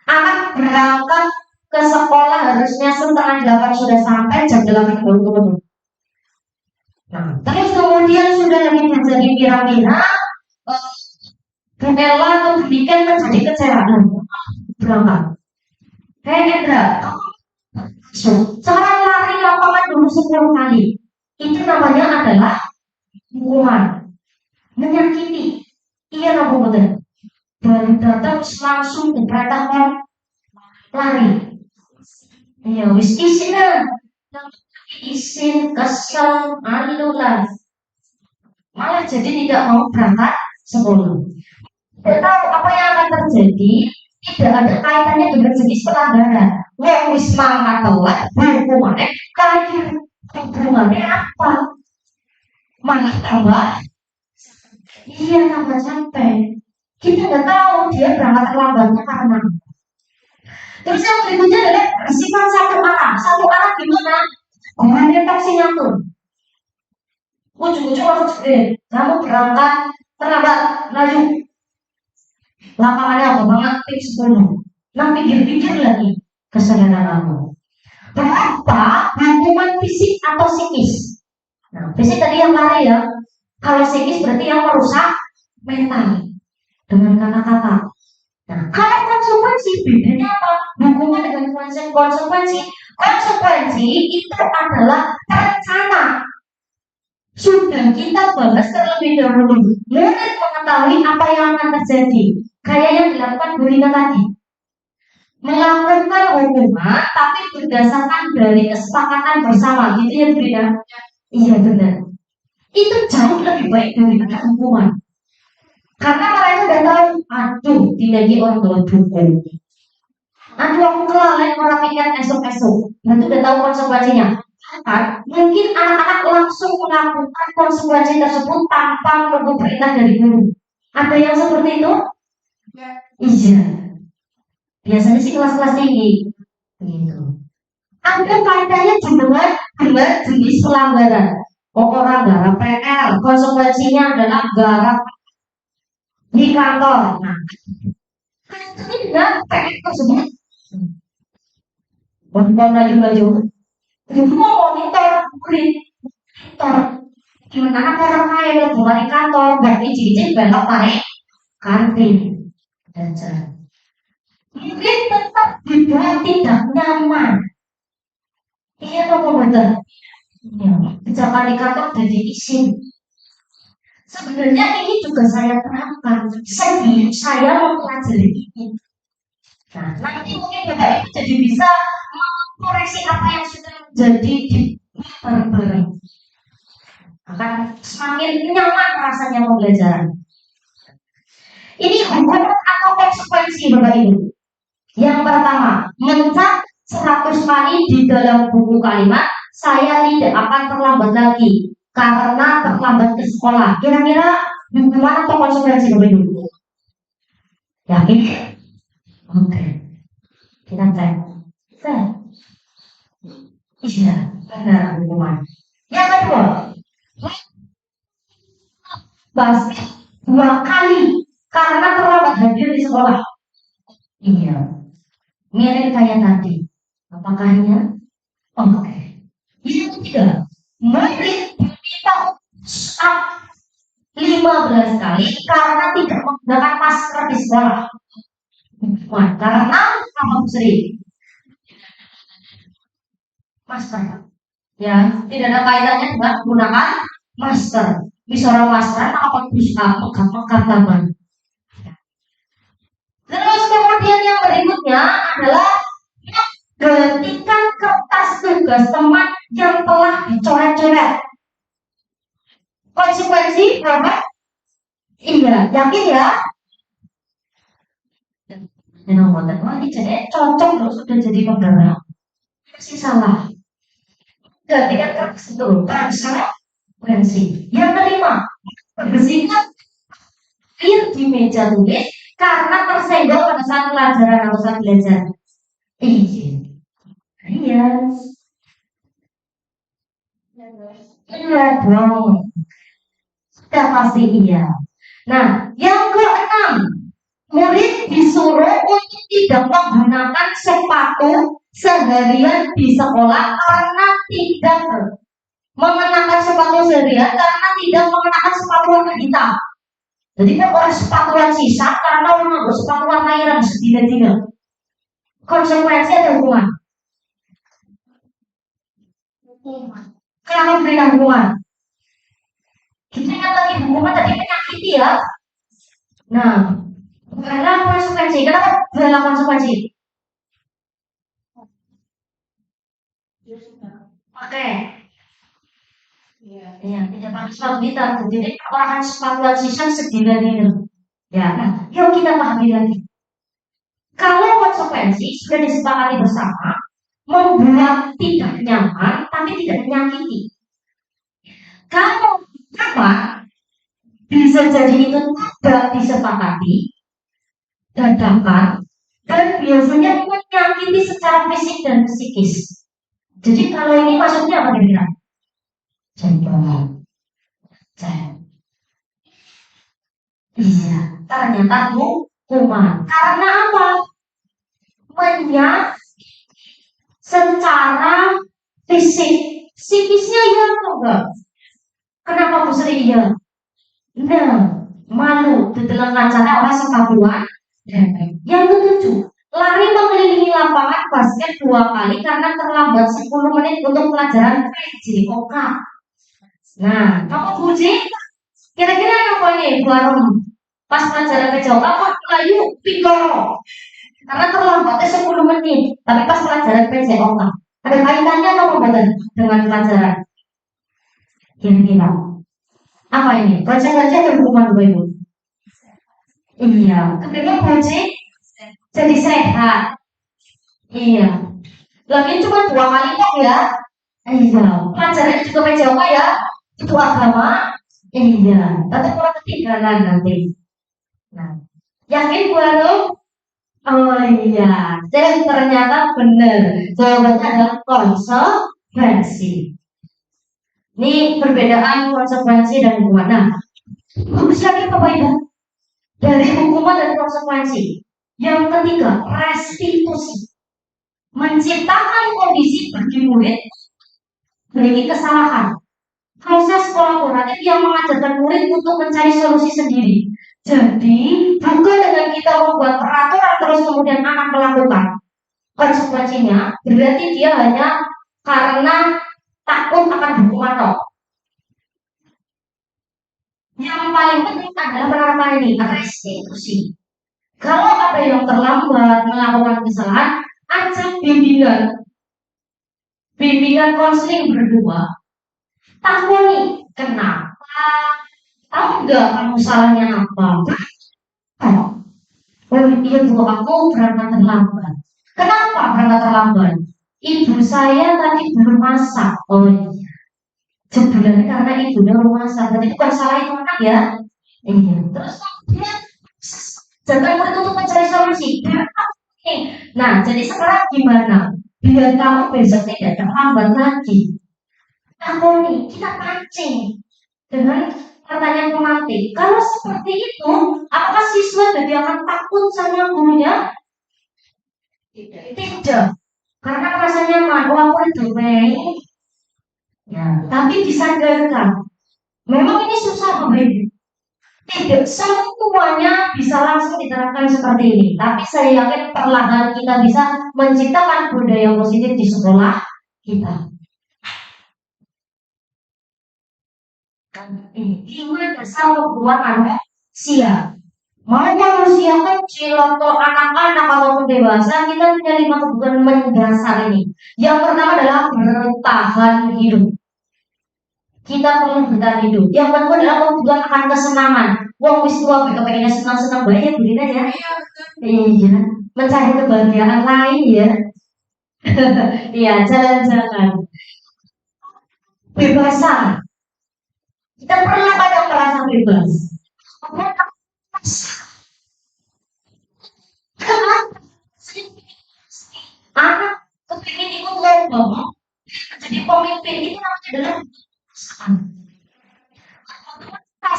Anak berangkat ke sekolah harusnya setengah 8 sudah sampai, jam 8 baru turun. Nah, terus kemudian sudah lagi terjadi pira-pira, Bu Ella atau Bu Niken menjadi kecewaan. Berangkat. Hei Endra, cara lari lapangan dulu 10 kali. Itu namanya adalah hukuman. Menyakiti. Iya apa betul? Baru datang langsung diperintahkan lari. Ya wis isin kesel anulah. Malah jadi tidak mau berangkat sekolah. Tidak tahu apa yang akan terjadi. Tidak ada kaitannya dengan jenis pelanggaran. Wong wis mangkat telat, hukumannya kayu. Hubungannya apa? Malah tambah. Iya tambah capek. Kita nggak tahu dia berangkat terlambatnya karena. Terus yang berikutnya adalah bersifat satu arah. Satu arah gimana? Orientasi nyatur. Ujung-ujung langsung segede. Kamu berangkat terlambat, laju. Lapangannya apa banget? Tim 10. Nah pikir-pikir lagi kesadaran kamu. Berapa hukuman fisik atau psikis? Nah fisik tadi yang lari ya. Kalau psikis berarti yang merusak mental dengan kata-kata. Nah, kalau konsekuensi bedanya apa? Hukuman dengan konsekuensi. Konsekuensi itu adalah rencana. Sudah kita bahas terlebih dahulu. Murid mengetahui apa yang akan terjadi. Kayak yang dilakukan Bu Rina tadi. Melakukan hukuman tapi berdasarkan dari kesepakatan bersama. Gitu ya Bu Rina? Iya benar. Itu jauh lebih baik daripada hukuman. Karena mereka udah tahu, aduh, tidak orang tua dukung. Aduh, aku kelalaian merapikan esok-esok. Berarti udah tahu konsekuensinya. Kan? Mungkin anak-anak langsung melakukan konsekuensi tersebut tanpa menunggu perintah dari guru. Ada yang seperti itu? Ya. Iya. Biasanya sih kelas-kelas tinggi. Begitu. Ada kaitanya dengan jenis pelanggaran. Orang garap PL, konsekuensinya adalah garap di kantor. Nah, ini juga PL tersebut. Laju-laju. Ibu mau monitor murid. Gimana orang lain bukan di kantor, berarti cincin belok tarik kantin. Belajar. Murid tetap dibuat tidak nyaman. Iya apa betul? Ya, misalkan di kantor jadi izin. Sebenarnya ini juga saya terapkan sebelum saya mempelajari ini. Nah, nanti mungkin Bapak Ibu jadi bisa mengkoreksi apa yang sudah menjadi di bareng-bareng. Akan semakin nyaman rasanya pembelajaran. Ini hukuman atau konsekuensi Bapak Ibu. Yang pertama, mencat 100 kali di dalam buku kalimat, saya tidak akan terlambat lagi karena terlambat ke sekolah. Kira-kira hukuman atau konsekuensi Bapak Ibu? Yakin? Oke. Kita cek. Iya, benar hukuman. Yang kedua, basket 2 kali karena terlambat hadir di sekolah. Iya. Mirip kayak tadi. Apakah iya? Oke. Yang ketiga, murid diminta up 15 kali karena tidak menggunakan masker di sekolah. Karena apa sering? Masker. Ya, tidak ada kaitannya dengan menggunakan masker. Misalnya masker apa bisa pegang tangan. Terus kemudian yang berikutnya adalah gantikan kertas tugas teman yang telah dicoret-coret. Konsekuensi berapa? Iya, yakin ya? Memang buatan wah ini jadi cocok loh sudah jadi penggerak. Masih salah. Gantikan kertas itu konsekuensi. Yang kelima, bersihkan air di meja tulis karena tersenggol pada saat pelajaran atau saat belajar. Iya. Iya dong, sudah pasti iya. Nah, yang keenam, murid disuruh untuk tidak menggunakan sepatu seharian di sekolah karena tidak mengenakan sepatu seharian karena tidak mengenakan sepatu warna hitam. Jadi kan orang sepatuan sisa karena orang nggak sepatu warna ireng sedina-dina. Konsekuensi ada hukuman. Kenapa memberikan hukuman? Kita ingat lagi hukuman tadi menyakiti ya. Nah, karena konsekuensi. Kenapa bela konsekuensi? Oke. Iya, tidak pakai sepatu hitam. Jadi orang sepatuan sisa sedina-dina. Ya, nah, yuk kita pahami lagi. Kalau konsekuensi sudah disepakati bersama, membuat tidak nyaman tapi tidak menyakiti. Kalau apa bisa jadi itu tidak disepakati, dadakan, dan biasanya menyakiti secara fisik dan psikis. Jadi kalau ini maksudnya apa kira-kira? Coba cek. Iya, ternyata hukuman. Karena apa? Secara fisik, psikisnya iya atau enggak? Kenapa Bu Sri iya? Nah, malu di dalam kancana orang sepatuan. Yang ketujuh, lari mengelilingi lapangan basket 2 kali karena terlambat 10 menit untuk pelajaran PJOK. Nah, kamu Buji, kira-kira apa nih Bu Arum? Pas pelajaran PJOK kok layu pikoro karena terlambatnya 10 menit, tapi pas pelajaran PJOK ada kaitannya atau bukan dengan pelajaran? Kira-kira apa ini? Baca-baca ada hukuman Bapak Ibu? Iya, kemudian Buji jadi sehat. Iya, lagi cuma 2 kali kok ya. Iya, pelajarannya juga PJOK ya, itu agama. Iya, tapi kurang ketinggalan nanti. Nah, yakin Bu Arum? Oh iya, dan ternyata benar. Jawabannya adalah konsekuensi. Ini perbedaan konsekuensi dan hukuman. Nah, bagus lagi Bapak Ibu. Dari hukuman dan konsekuensi. Yang ketiga, restitusi. Menciptakan kondisi bagi murid memiliki kesalahan. Proses kolaboratif yang mengajarkan murid untuk mencari solusi sendiri. Jadi, bukan dengan kita membuat peraturan terus kemudian anak melakukan. Konsekuensinya, berarti dia hanya karena takut akan hukuman toh. Yang paling penting adalah penerapan ini, restitusi. Kalau ada yang terlambat melakukan kesalahan, ajak bimbingan konseling berdua. Takuni kenapa? Tahu nggak kamu salahnya apa? Oh iya Bu, aku berangkat terlambat. Kenapa berangkat terlambat? Ibu saya tadi belum masak. Oh iya. Sebenarnya karena ibunya belum masak. Berarti bukan salah itu anak ya. Iya. Terus kemudian jangan murid untuk mencari solusi. Nah, jadi sekarang gimana? Biar kamu besok tidak terlambat lagi. Aku nih, kita pancing dengan pertanyaan pemantik. Kalau seperti itu, apakah siswa jadi akan takut sama gurunya? Tidak. Karena merasa nyaman, aku didomeng. Ya, tapi disadarkan. Memang ini susah Bapak. Tidak semuanya bisa langsung diterapkan seperti ini. Tapi saya yakin perlahan kita bisa menciptakan budaya positif di sekolah kita. Gimana dasar membuat manusia? Mau manusia kecil atau anak-anak ataupun dewasa, kita punya 5 kebutuhan mendasar ini. Yang pertama adalah bertahan hidup. Kita perlu bertahan hidup. Yang kedua adalah kebutuhan akan kesenangan. Wong wis tua kepengennya senang-senang baik ya begini ya. Iya, mencari kebahagiaan lain ya. Iya, jalan-jalan. Bebasan. Kita pernah pada merasa bebas. Anak kepingin ikut lomba jadi pemimpin itu namanya adalah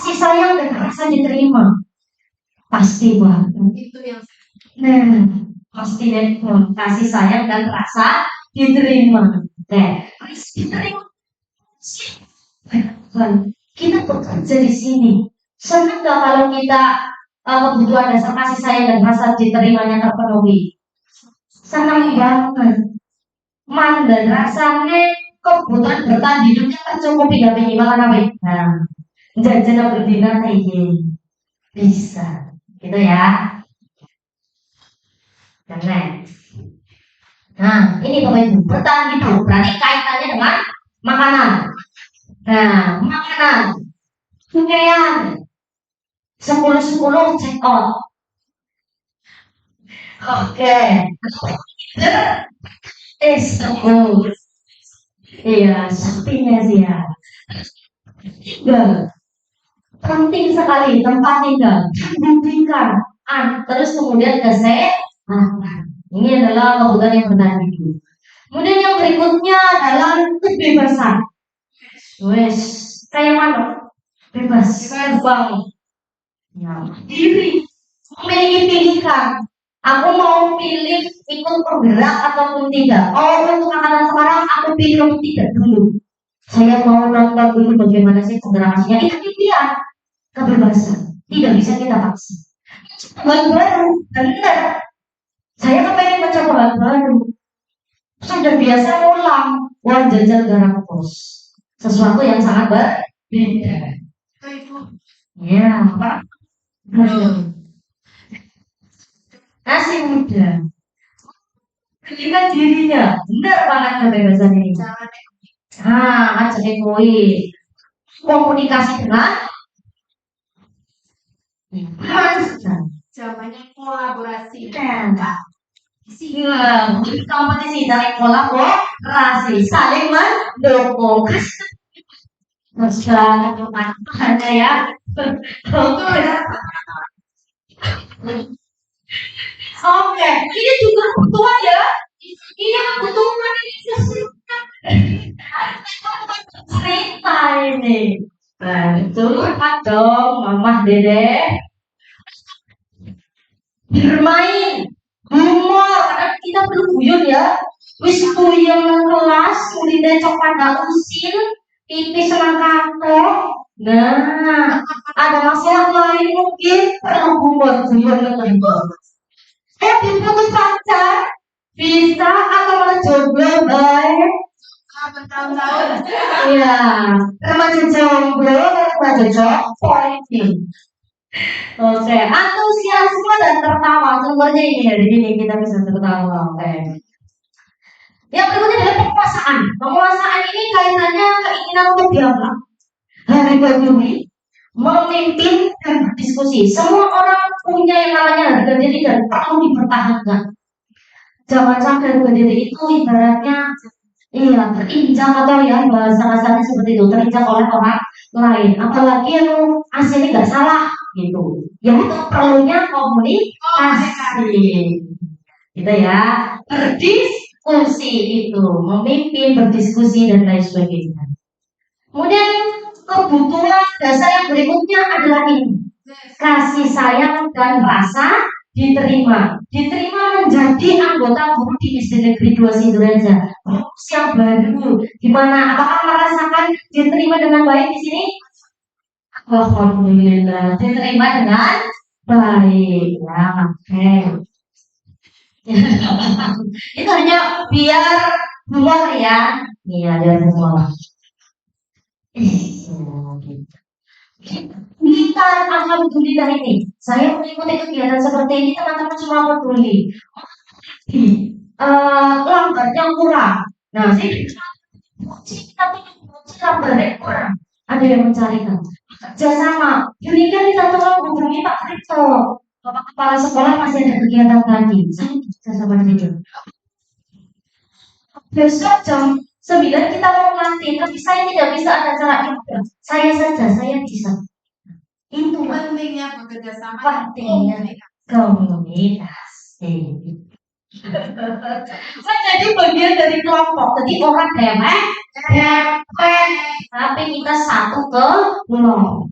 kasih sayang dan rasa diterima. Pasti banget. Itu yang Pasti deh, kasih sayang dan rasa diterima. Oke, diterima. Kita bekerja di sini. Senang gak kalau kita kebutuhan dasar kasih sayang dan rasa diterimanya terpenuhi? Senang banget. Dan rasanya kebutuhan bertahan hidupnya tercukupi gak minimal apa? Nah, jajan berdina bisa, gitu ya. Dan next. Nah, ini Bapak Ibu, bertahan hidup berarti kaitannya dengan makanan. Nah, makanan, pakaian, 10-10 check out. Oke. Good. Iya, sepertinya sih ya. Tinggal. Penting sekali tempat tinggal. Pendidikan. Terus kemudian kesehatan. Ini adalah kebutuhan yang bertahan hidup. Kemudian yang berikutnya adalah kebebasan. Wes, kayak mana? Bebas, terbang. Ya, diri, memiliki pilihan. Aku mau pilih ikut bergerak ataupun tidak. Oh, untuk angkatan sekarang aku pilih untuk tidak dulu. Saya mau nonton dulu bagaimana sih generasinya. Itu pilihan, kebebasan. Tidak bisa kita paksa. Hal baru, benar. Saya kepengen mencoba hal baru. Sudah biasa ulang uang jajan garam kos. Sesuatu yang sangat berbeda. Ya, Pak. Masih muda. Ketika dirinya benar banget kebebasan ini. Ajak koi komunikasi dengan zamannya kolaborasi. Kompetisi dari kolaborasi, saling mendukung. Masalah ada ya. Oke, ini juga kebutuhan ya. Ini kebutuhan ini cerita ini. Betul dong, Mama Dede. Bermain, humor, karena kita perlu guyon ya. Wis yang kelas, kulitnya coklat gak usil, pipis senang kantor. Nah, ada masalah lain mungkin perlu humor, guyon ngeluh. Diputus pacar, bisa atau malah jomblo, baik. Bertahun-tahun. Iya, remaja jomblo, remaja pointing. Oke, antusiasme dan tertawa. Contohnya ini dari sini kita bisa tertawa. Oke. Yang berikutnya adalah penguasaan. Penguasaan ini kaitannya keinginan untuk dianggap. Hari Juli memimpin dan berdiskusi. Semua orang punya yang namanya harga diri dan perlu dipertahankan. Jangan sampai harga diri itu ibaratnya terinjak atau ya bahasa-bahasanya seperti itu, terinjak oleh orang lain. Apalagi yang aslinya nggak salah gitu. Yang itu perlunya komunikasi. Gitu ya. Berdiskusi itu, memimpin, berdiskusi dan lain sebagainya. Kemudian kebutuhan dasar yang berikutnya adalah ini. Kasih sayang dan rasa diterima menjadi anggota guru di SD Negeri 2 Sinduraja. Yang baru, gimana? Apakah merasakan diterima dengan baik di sini? Alhamdulillah, diterima dengan baik. Ya, oke. Itu hanya biar humor ya. Iya, biar humor. Kita alhamdulillah ini, saya mengikuti kegiatan seperti ini, teman-teman cuma peduli lambatnya kurang. Nah, kita lambatnya kurang. Ada yang mencarikan kerjasama. Berikan kita tolong hubungi Pak Kripto, Bapak Kepala Sekolah masih ada kegiatan tadi. Saya bisa sama dia. Besok jam 9 kita mau melatih, tapi saya tidak bisa ada acara itu. Saya saja, saya bisa. Itu pentingnya bekerja sama. Pentingnya komunikasi. Jadi bagian dari kelompok. Jadi orang demeh, tapi kita satu kelompok.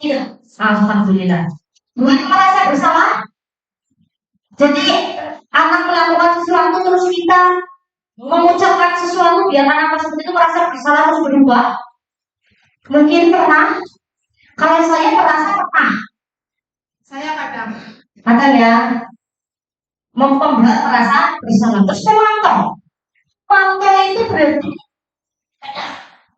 Iya, alhamdulillah. Bukan merasa bersalah. Jadi anak melakukan sesuatu terus kita mengucapkan sesuatu biar anak tersebut itu merasa bersalah terus berubah. Mungkin pernah. Kalau saya merasa pernah. Saya kadang. Kadang ya, membuat merasa bersalah. Terus memantau. Pantau itu berarti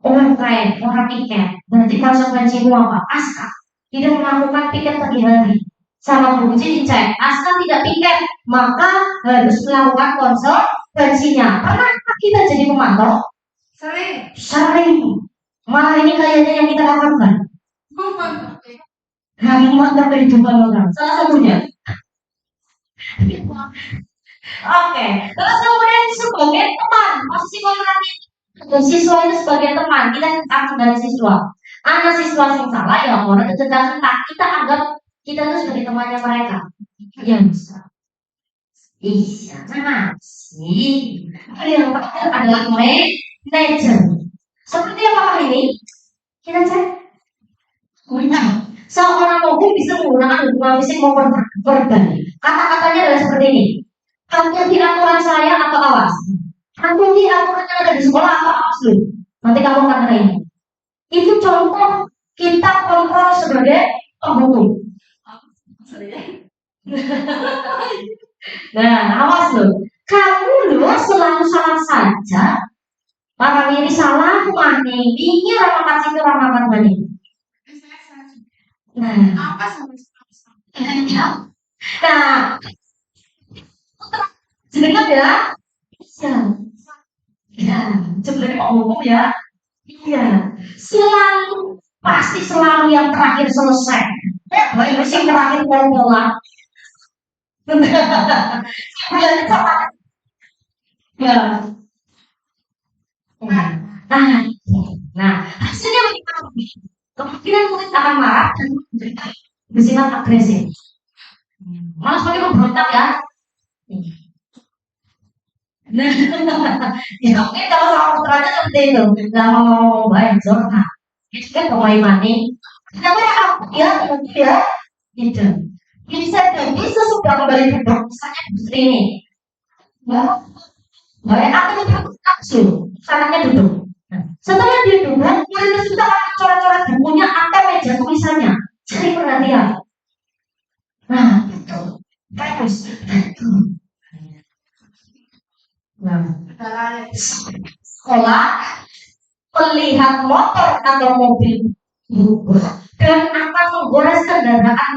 orang keren, orang piket. Berarti konsekuensimu apa? Aska tidak melakukan piket pagi hari. Sama Bu Uci dicek, Aska tidak piket, maka harus melakukan konsekuensinya. Pernah kita jadi pemantau? Sering. Malah ini kayaknya yang kita lakukan. Memantau kehidupan orang. Salah satunya. Oke. Terus kemudian sebagai teman, posisi orang siswa itu sebagai teman, kita akan dari siswa. Anak siswa yang salah ya orang itu tentang kita anggap kita itu sebagai temannya mereka. Yang bisa. Iya, sih. Yang terakhir adalah manajer. Seperti apa ini? Kita cek. Seorang mobil bisa menggunakan hubungan fisik maupun verbal. Kata-katanya adalah seperti ini. Hati-hati aturan saya atau awas. Hati-hati aturan yang ada di sekolah atau awas lu. Nanti kamu akan kena ini. Itu contoh kita kontrol sebagai penghukum. Nah, awas loh. Kamu loh selalu salah saja. Orang ini salah, mani. Ini ramakat situ ramakat mani. Nah, Apa sama nah, sebenarnya ya, ya, sebenarnya ngomong ya, iya, selalu pasti selalu yang terakhir selesai. Baik mesin terakhir bola. Ya. Nah, hasilnya bagaimana? Kemungkinan murid akan marah dan bersifat agresif. Malah sebagai pemberontak ya. Nah, ya mungkin kalau sama putranya seperti itu, nggak mau baik zona. Itu kan pemain mani. Kenapa ya? Gitu. Bisa jadi sesudah kembali ke blok, misalnya industri ini. Ya, baik aku langsung, sangatnya duduk. Setelah dia duduk, murid tersebut akan coret-coret bukunya atau meja tulisannya. Cari perhatian. Nah, itu. Terus. Nah, sekolah melihat motor atau mobil berubah dan akan menggores kendaraan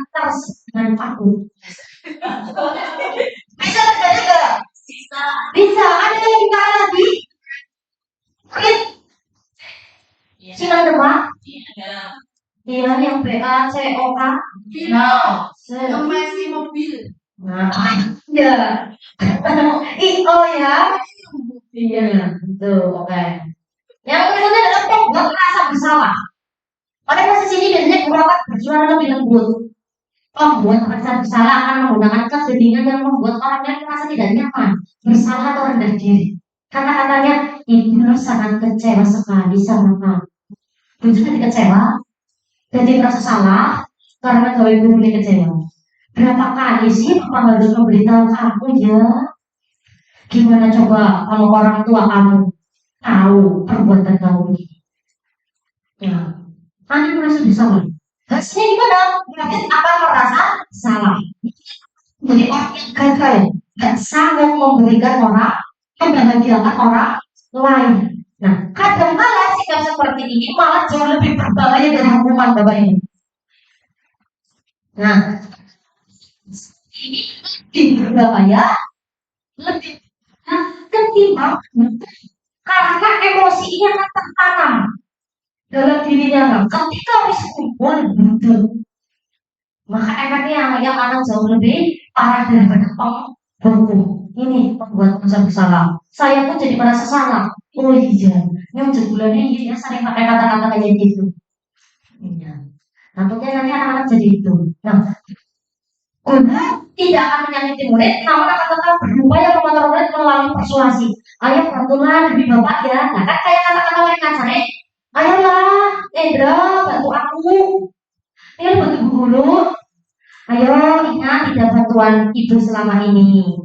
dengan paku. Bisa terjadi nggak? Bisa. Ada yang kita lagi? Silang depan? Iya, yang BACOK. Nah, Masih mobil. nah, ya. IO ya. Iya, betul. Oke. Yang berikutnya adalah pembuat merasa bersalah. Pada posisi ini biasanya guru akan bersuara lebih lembut. Pembuat merasa bersalah akan menggunakan kesedihan yang membuat orang lain merasa tidak nyaman, bersalah atau rendah diri. Kata-katanya, ibu sangat kecewa sekali sama kamu. Ibu jadi kecewa, jadi merasa salah karena kalau ibu boleh kecewa. Berapa kali sih Papa harus memberitahu kamu ya? Gimana coba kalau orang tua kamu tahu perbuatan kamu ini? Ya, Anda merasa bersalah. Hasilnya gimana? Berarti akan merasa salah. Jadi orang yang gagal dan sangat memberikan orang, membahagiakan orang lain. Nah, kadang-kala sikap seperti ini malah jauh lebih berbahaya dari hukuman Bapak ini. Nah, ini lebih berbahaya, lebih ketimbang karena emosi ini akan tertanam dalam dirinya. Ketika harus kumpul betul, maka efeknya yang akan jauh lebih parah daripada penghukum. Ini membuat merasa bersalah. Saya pun jadi merasa salah. Oh iya, yang sebulannya iya sering pakai kata-kata kayak gitu. Iya. Takutnya nanti anak-anak jadi itu. Nah, guru tidak akan menyakiti murid, namun akan tetap berupaya mengontrol murid melalui persuasi. Ayo bantulah demi bapak ya. Nah kan kayak kata-kata mereka cari. Ayolah, Indra, bantu aku. Ayo bantu Bu Guru. Ayo ingat tidak bantuan ibu selama ini.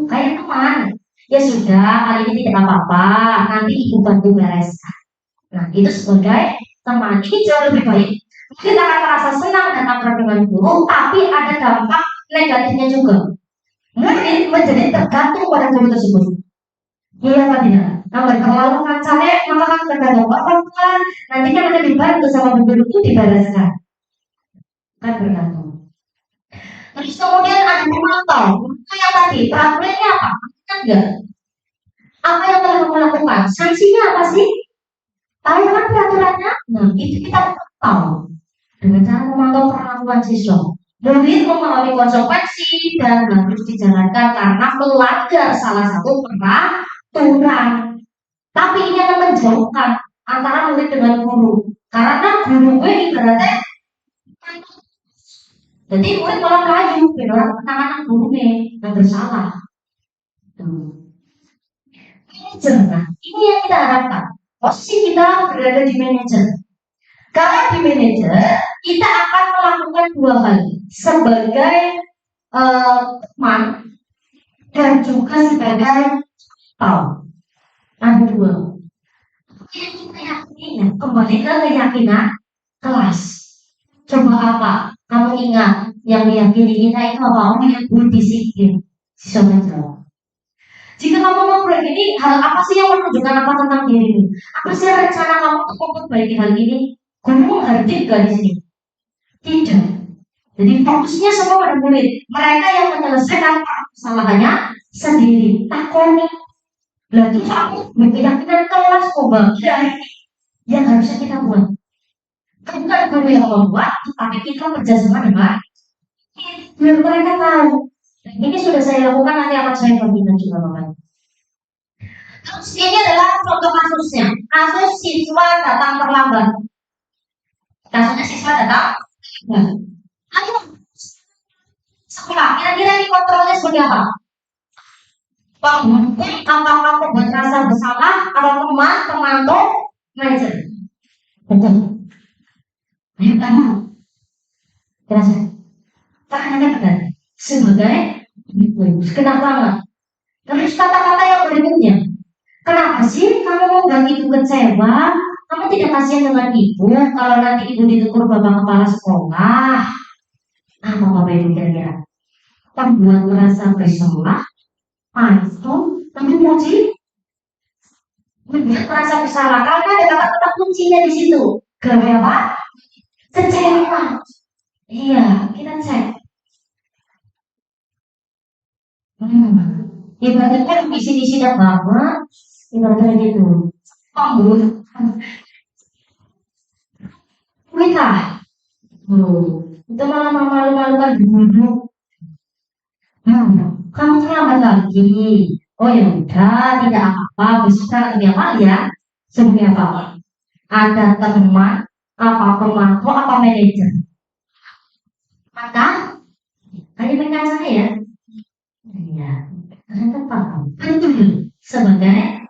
Kayak teman. Ya sudah, kali ini tidak apa-apa. Nanti ibu bantu bereskan. Nah, itu sebagai teman. Ini jauh lebih baik. Kita akan merasa senang dan akrab dengan guru, tapi ada dampak negatifnya juga. Murid menjadi tergantung pada guru tersebut. Iya kan tidak? Nah, mereka lalu kancane, maka kan tergantung orang tua. Nanti kan akan dibantu sama guru itu dibereskan. Kan bergantung. Terus kemudian ada pemantau. Itu yang tadi, peraturannya apa? Kan enggak? Apa yang telah kamu lakukan? Sanksinya apa sih? Tahu kan peraturannya? Nah, itu kita tahu dengan cara memantau perlakuan siswa. Murid memahami konsekuensi dan harus dijalankan karena melanggar salah satu peraturan. Tapi ini akan menjauhkan antara murid dengan guru. Karena guru gue ibaratnya jadi murid malah melayu dengan penanganan gurunya yang bersalah. Manajer, nah, ini yang kita harapkan. Posisi kita berada di manajer. Kalau di manajer, kita akan melakukan dua hal sebagai teman dan juga sebagai tahu. Ada dua. Yang kita yakini, kembali ke keyakinan kelas. Coba apa? Kamu ingat yang diyakini kita itu apa? Orang yang berdisiplin. Siswa menjawab. Jika kamu mau begini, hal apa sih yang menunjukkan apa tentang dirimu? Apa sih rencana kamu untuk memperbaiki hal ini? Guru hadir gak di sini? Tidak. Jadi fokusnya semua pada murid. Mereka yang menyelesaikan kesalahannya sendiri. Takoni. Lalu aku berkeyakinan kelas bagian yang harusnya kita buat. Bukan guru yang membuat, tapi kita kerjasama dengan biar mereka tahu. Ini sudah saya lakukan, nanti akan saya bagikan juga Bapak. Terus ini adalah contoh kasusnya. Kasus siswa datang terlambat. Kasusnya siswa datang. Ayo, sekolah. Kira-kira ini kontrolnya seperti apa? Penghubung, apakah pembuat rasa bersalah, atau teman, pemantau, manajer? Betul. Ayo kamu. Terasa. Pertanyaannya benar. Sebagai kenapa? Terus kata-kata yang berikutnya. Kenapa sih kamu membuat ibu kecewa? Kamu tidak kasihan dengan ibu kalau nanti ibu ditegur bapak kepala sekolah? Apa Bapak Ibu kira-kira? Membuat merasa bersalah, pantau, tapi muji, membuat merasa bersalah karena ada kata-kata kuncinya di situ. Gawe apa? Kecewa. Iya, kita cek. Ibaratnya kan isi dan banget, ibaratnya gitu. Pemburu, kita, itu malah malu-malukan dulu. Kamu terlambat lagi. Oh ya udah, tidak apa-apa. Besok kita lebih apa ya? Sebenarnya apa? Ada teman, apa pemantau, apa manajer. Maka, hanya dengan saya ya. Iya, ternyata paham. Betul. Sebagai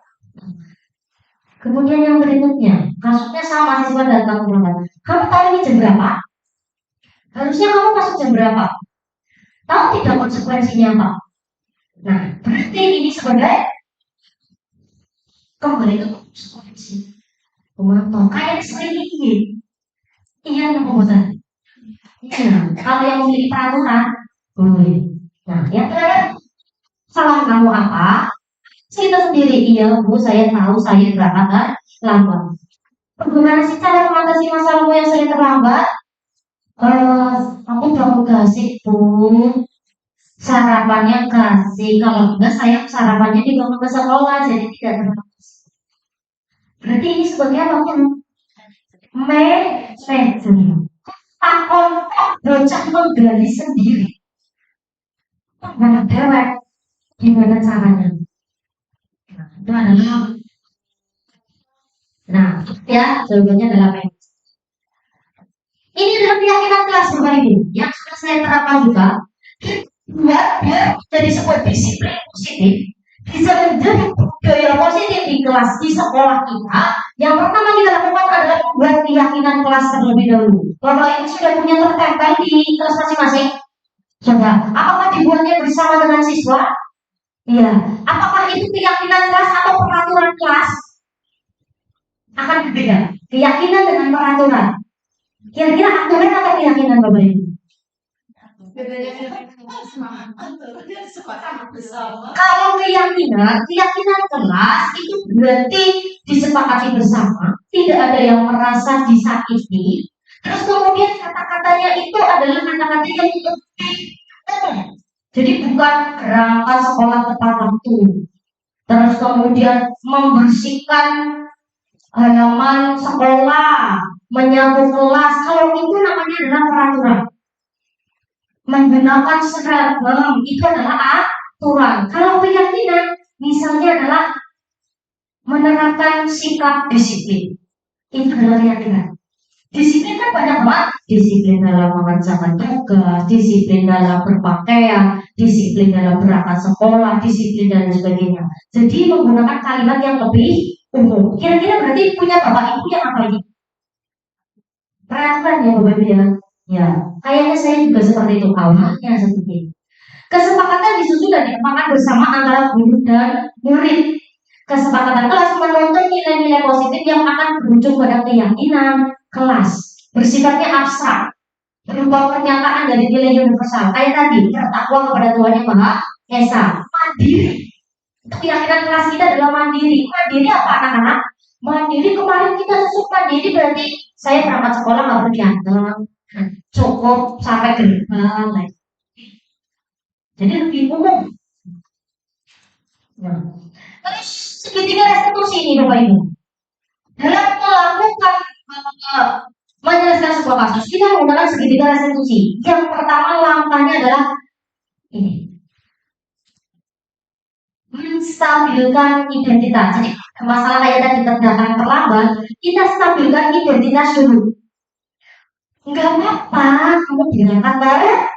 kemudian yang berikutnya, kasusnya sama siswa datang terlambat. Kamu tahu ini jam berapa? Harusnya kamu masuk jam berapa? Tahu tidak konsekuensinya apa? Nah, berarti ini sebagai kembali ke konsekuensi. Pemantau kayak sering ini. Iya, yang pembuatan. Iya, kalau yang memiliki peraturan, boleh. Nah, yang terakhir, salah kamu apa? Cerita sendiri, iya Bu, saya tahu saya berangkat lambat. Bagaimana sih cara mengatasi masalahmu yang sering terlambat? Aku belum kasih Bu. Sarapannya kasih, kalau enggak saya sarapannya dibangun ke sekolah, jadi tidak terbatas. Berarti ini sebagai apa pun? Manajer. Takon bocah menggali sendiri. Nah, dewek. Gimana caranya? Nah, itu adalah. Nah, ya jawabannya adalah manajer. Ini adalah keyakinan kelas Bapak Ibu yang sudah saya terapkan juga. Biar jadi sebuah disiplin positif, bisa menjadi budaya positif di kelas di sekolah kita. Yang pertama kita lakukan adalah membuat keyakinan kelas terlebih dahulu. Bapak Ibu sudah punya tertempel di kelas masing-masing? Sudah. Apakah dibuatnya bersama dengan siswa? Iya. Apakah itu keyakinan kelas atau peraturan kelas? Akan berbeda. Keyakinan dengan peraturan. Kira-kira aturan atau keyakinan Bapak Ibu? Kalau keyakinan kelas itu berarti disepakati bersama, tidak ada yang merasa disakiti. Terus kemudian kata-katanya itu adalah kata-kata yang lebih umum. Jadi bukan berangkat sekolah tepat waktu. Terus kemudian membersihkan halaman sekolah, menyapu kelas. Kalau itu namanya adalah peraturan. Menggunakan seragam itu adalah aturan. Kalau keyakinan misalnya adalah menerapkan sikap disiplin, itu adalah keyakinan. Disiplin kan banyak banget. Disiplin dalam mengerjakan tugas, disiplin dalam berpakaian, disiplin dalam berangkat sekolah, disiplin dan sebagainya. Jadi menggunakan kalimat yang lebih umum. Kira-kira berarti punya Bapak Ibu yang apa ini? Peraturan ya Bapak Ibu ya. Ya, kayaknya saya juga seperti itu, awalnya seperti itu. Kesepakatan disusun dan dikembangkan bersama antara guru dan murid. Kesepakatan kelas menuntut nilai-nilai positif yang akan berujung pada keyakinan kelas. Bersifatnya abstrak, berupa pernyataan dari nilai universal. Kayak tadi, bertakwa kepada Tuhan Yang Maha Esa. Mandiri. Itu keyakinan kelas kita adalah mandiri. Mandiri apa anak-anak? Mandiri kemarin kita susuk mandiri berarti saya berangkat sekolah nggak perlu diantar, cukup sampai gerbang. Jadi lebih umum. Nah, terus segitiga restitusi ini Bapak Ibu. Dalam melakukan menyelesaikan sebuah kasus kita menggunakan segitiga restitusi. Yang pertama langkahnya adalah ini, menstabilkan identitas. Jadi masalah kayak tadi datang terlambat, kita stabilkan identitas dulu. Enggak apa-apa, kamu berangkat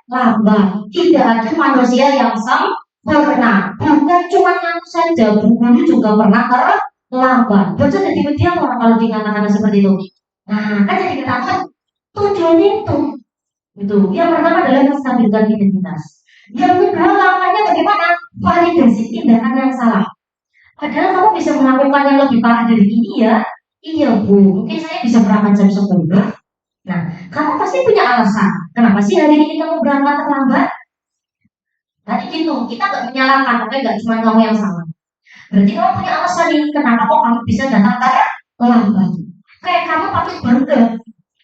terlambat. Tidak ada manusia yang sempurna. Bukan cuma kamu saja, guru juga pernah terlambat. Bocah jadi media orang kalau dikatakan seperti itu. Nah, kan jadi ketakutan. Tujuan itu. Itu. Yang pertama adalah menstabilkan identitas. Yang kedua, langkahnya bagaimana? Validasi tindakan yang salah. Padahal kamu bisa melakukan yang lebih parah dari ini ya. Iya Bu, mungkin saya bisa berangkat jam 10. Nah, kamu pasti punya alasan. Kenapa sih hari ini kamu berangkat terlambat? Tadi gitu, kita gak menyalahkan, oke, gak cuma kamu yang salah. Berarti kamu punya alasan nih, kenapa kok kamu bisa datang terlambat? Kayak kamu patut bangga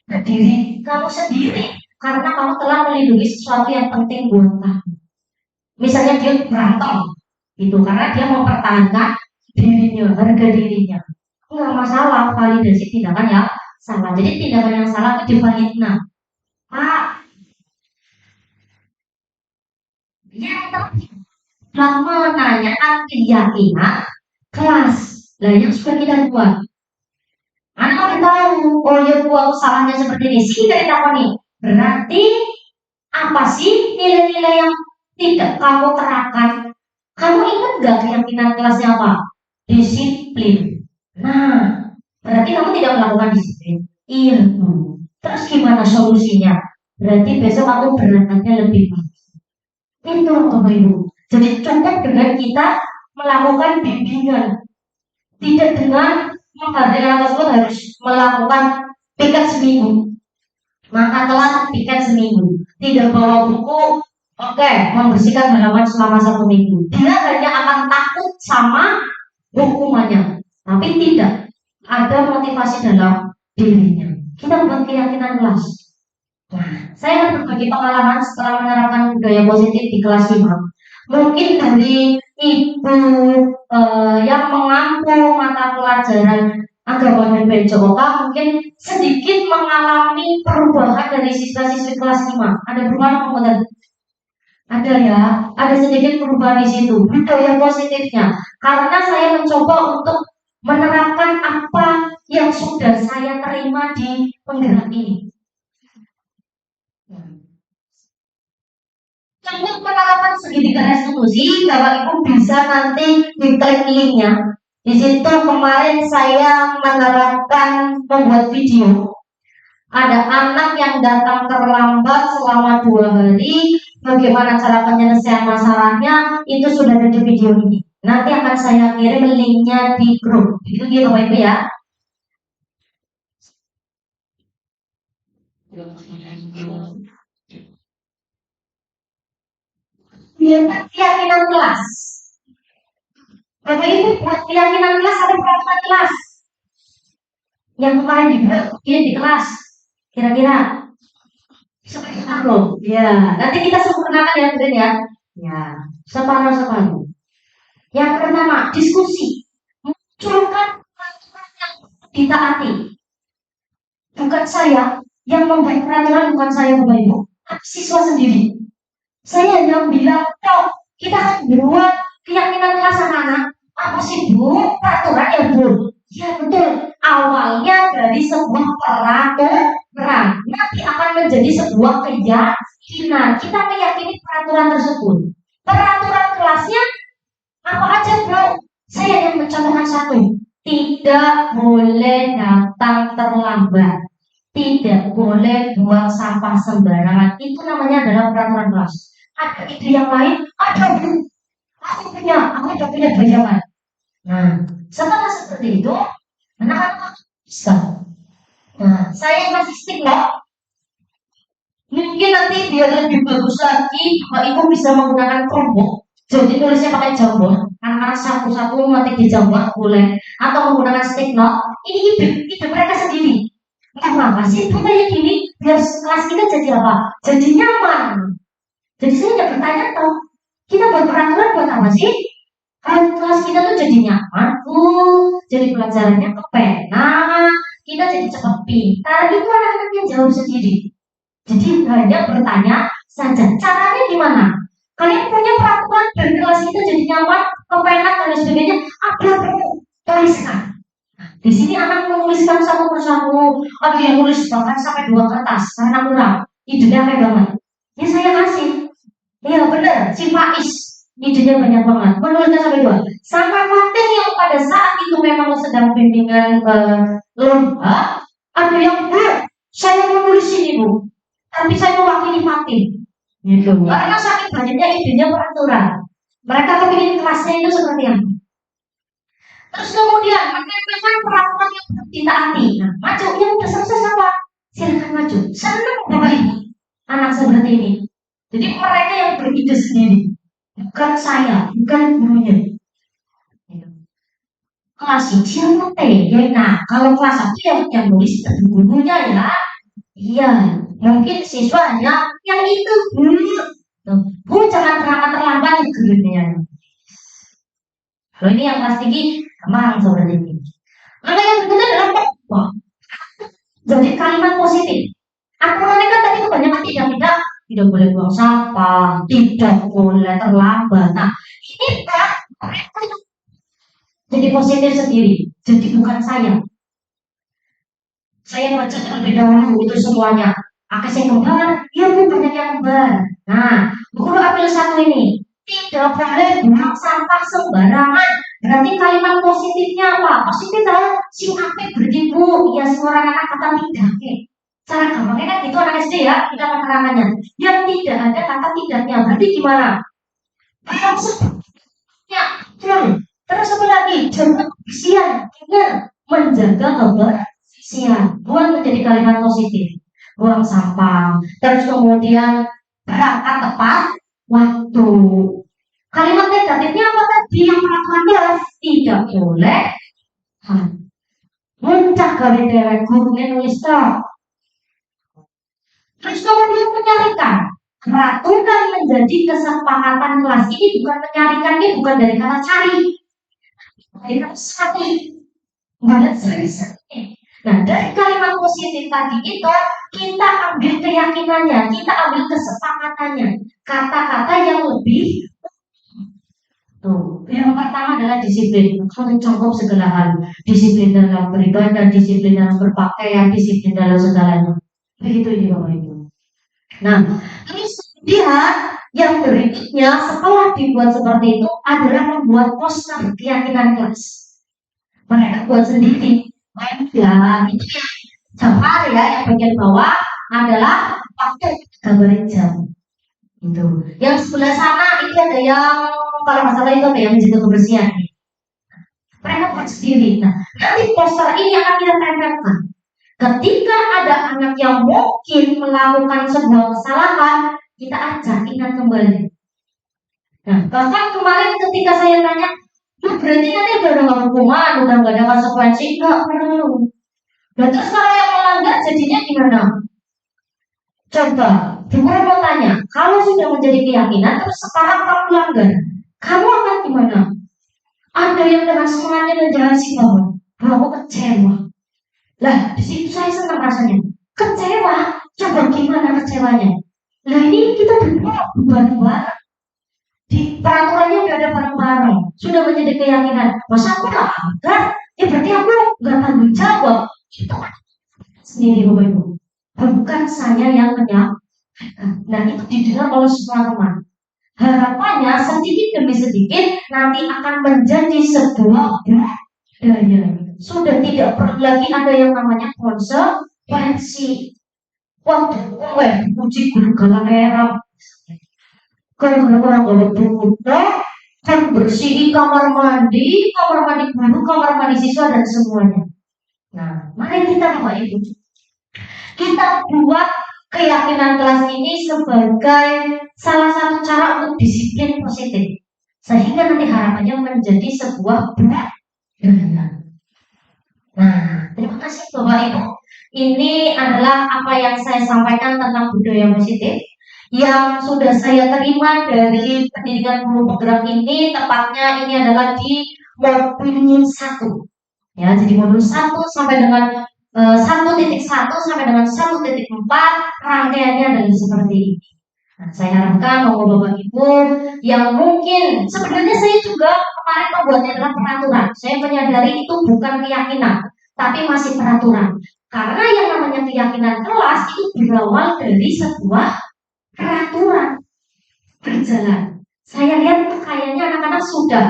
ke diri kamu sendiri karena kamu telah melindungi sesuatu yang penting buat kamu. Misalnya dia berantem, itu karena dia mempertahankan dirinya, harga dirinya. Enggak masalah, validasi tindakan yang salah. Jadi tindakan yang salah itu divalidkan. Yang telah menanyakan keyakinan kelas. Lah yang sudah kita buat. Anak tahu, oh ya Bu, aku salahnya seperti ini. Sih dari nih. Berarti apa sih nilai-nilai yang tidak kamu terapkan? Kamu ingat gak keyakinan kelasnya apa? Disiplin. Nah, berarti kamu tidak melakukan disiplin. Iya Bu. Terus gimana solusinya? Berarti besok aku berangkatnya lebih baik. Itu Bapak Ibu. Jadi cukup dengan kita melakukan bimbingan. Tidak dengan menghargai anak tersebut harus melakukan piket seminggu. Maka telah piket seminggu. Tidak bawa buku, oke, membersihkan halaman selama 1 minggu. Dia hanya akan takut sama hukumannya. Tapi tidak ada motivasi dalam dirinya. Kita buat keyakinan kelas. Nah, saya akan berbagi pengalaman setelah menerapkan budaya positif di kelas 5. Mungkin dari ibu yang mengampu mata pelajaran agama dan PJOK mungkin sedikit mengalami perubahan dari siswa-siswi kelas 5. Ada perubahan kemudian? Ada ya, ada sedikit perubahan di situ. Budaya positifnya. Karena saya mencoba untuk menerapkan apa yang sudah saya terima di penggerak ini. Untuk penerapan segitiga restitusi, Bapak Ibu bisa nanti diklik linknya. Di situ kemarin saya menerapkan membuat video. Ada anak yang datang terlambat selama 2 hari, bagaimana cara penyelesaian masalahnya, itu sudah ada di video ini. Nanti akan saya kirim linknya di grup. Itu gitu Bapak Ibu ya. Keyakinan kelas. Bapak Ibu buat keyakinan kelas ada peraturan kelas. Yang kemarin di kelas. Kira-kira seperti apa? Ya, nanti kita sempurnakan ya, Bren ya. Ya, separuh-separuh. Yang pertama, diskusi. Munculkan peraturan yang ditaati. Bukan saya yang membuat peraturan, bukan saya Bapak Ibu, tapi siswa sendiri. Saya yang bilang, kita harus buat keyakinan kelas anak-anak. Apa sih Bu? Peraturan ya Bu? Ya betul. Awalnya dari sebuah peraturan, nanti akan menjadi sebuah keyakinan. Kita meyakini peraturan tersebut. Peraturan kelasnya apa aja Bro? Saya yang mencontohkan satu. Tidak boleh datang terlambat. Tidak boleh buang sampah sembarangan. Itu namanya adalah peraturan kelas. Ada ide yang lain? Ada Bu. Aku udah punya bayangan. Nah, setelah seperti itu, anak-anak bisa. Nah, saya masih stigma. Mungkin nanti biar lebih bagus lagi, Bapak Ibu bisa menggunakan kelompok. Jadi tulisnya pakai jambon, anak-anak satu-satu memetik di jambon boleh, atau menggunakan stick note. Ini ide mereka sendiri. Kenapa sih Bu kayak gini? Biar kelas kita jadi apa? Jadi nyaman. Jadi saya nggak bertanya kita buat peraturan buat apa sih? Kelas kita tuh jadi nyaman, jadi pelajarannya kepenak, kita jadi cepat pintar. Itu anak-anak yang jawab sendiri. Jadi hanya bertanya saja. Caranya gimana? Kalian punya peraturan dan kelas kita jadi nyaman, kepenak dan sebagainya. Apa tuliskan? Di sini anak menuliskan satu persatu. Ada yang nulis bahkan sampai 2 kertas karena kurang. Idenya kayak banget. Ya saya kasih. Iya benar, si Faiz idenya banyak banget. Menulisnya sampai 2. Sampai Fatin yang pada saat itu memang sedang bimbingan lomba, ada yang saya menulis ini Bu, tapi saya mewakili Fatin. Gitu. Karena saking banyaknya idenya peraturan. Mereka kepingin kelasnya itu seperti apa. Terus kemudian menempelkan peraturan yang ditaati. Nah, maju yang udah selesai apa? Silakan maju. Senang Bapak Ibu anak seperti ini. Jadi mereka yang beride sendiri, bukan saya, bukan gurunya. Kelas siapa ya? Nah, kalau kelas 1 yang nulis itu gurunya ya. Iya, mungkin siswanya yang itu Bu jangan terlambat ya gurunya. Kalau ini yang kelas tinggi, emang seperti ini. Maka yang kedua adalah apa? Jadi kalimat positif. Aturannya kan tadi kebanyakan tidak boleh buang sampah, tidak boleh terlambat. Nah, ini jadi positif sendiri. Jadi bukan saya. Saya baca terlebih dahulu itu semuanya. Akses yang kembar, ya Bu banyak yang kembar. Nah, guru ambil satu ini. Tidak boleh buang sampah sembarangan. Berarti kalimat positifnya apa? Positif si apik beribu, ya semua orang anak kata tidak. Cara gampangnya kan itu anak SD ya, kita penerangannya. Yang tidak ada kata tidaknya, berarti gimana? Ya, terus apa lagi? Jaga kebersihan, ingat menjaga kebersihan. Buat menjadi kalimat positif. Buang sampah, terus kemudian berangkat tepat waktu. Kalimat negatifnya apa tadi? Yang peraturannya tidak boleh. Muncah gawe dewek gurunya nulis Terus kemudian menyarikan. Peraturan menjadi kesepakatan kelas ini bukan menyarikan, ini bukan dari kata cari. Dari kata sati. Bukan dari sati. Nah, dari kalimat positif tadi itu kita ambil keyakinannya, kita ambil kesepakatannya. Kata-kata yang lebih yang pertama adalah disiplin. Mencakup segala hal. Disiplin dalam beribadah, disiplin dalam berpakaian, disiplin dalam segalanya. Begitu ini Bapak Ibu. Nah, terus kemudian yang berikutnya setelah dibuat seperti itu adalah membuat poster keyakinan kelas. Mereka buat sendiri. Ya, itu yang gambar ya, yang bagian bawah adalah waktu gambarin jam. Itu. Yang sebelah sana itu ada yang kalau nggak salah itu ada yang menjaga kebersihan. Mereka buat sendiri. Nah, nanti poster ini akan kita tempelkan. Ketika ada anak yang mungkin melakukan sebuah kesalahan, kita ajak ingat kembali. Nah, bahkan kemarin ketika saya tanya, berarti nanti udah ada hukuman, udah nggak ada konsekuensi, nggak perlu. Dan terus kalau yang melanggar jadinya gimana? Coba, Bukan mau tanya, kalau sudah menjadi keyakinan, terus sekarang kamu melanggar, kamu akan gimana? Ada yang dengan semangatnya menjalan si bangun, aku kecewa. Lah, di situ saya senang rasanya. Kecewa, coba gimana kecewanya? Lah ini kita berdua bareng-bareng. Di peraturannya udah ada bareng-bareng. Sudah menjadi keyakinan. Masa aku langgar? Ya berarti aku nggak tanggung jawab. Itu kan sendiri Bapak Ibu. Bukan saya yang menyampaikan. Nah itu didengar oleh semua teman. Harapannya sedikit demi sedikit nanti akan menjadi sebuah budaya. Sudah tidak perlu lagi ada yang namanya konsekuensi. Waktu gue puji guru galang era gara-gara orang gak buku kan bersihin kamar mandi guru, kamar mandi siswa dan semuanya. Nah, mari kita Bapak Ibu, kita buat keyakinan kelas ini sebagai salah satu cara untuk disiplin positif, sehingga nanti harapannya menjadi sebuah budaya. Nah, terima kasih Bapak Ibu. Ini adalah apa yang saya sampaikan tentang budaya positif yang sudah saya terima dari pendidikan guru penggerak ini. Tepatnya ini adalah di modul 1. Ya, jadi modul 1 sampai dengan 1.1 sampai dengan 1.4 rangkaiannya adalah seperti ini. Nah, saya harapkan Bapak Ibu yang mungkin sebenarnya saya juga kemarin membuatnya adalah peraturan. Saya menyadari itu bukan keyakinan, tapi masih peraturan. Karena yang namanya keyakinan kelas itu berawal dari sebuah peraturan berjalan. Saya lihat kayaknya anak-anak sudah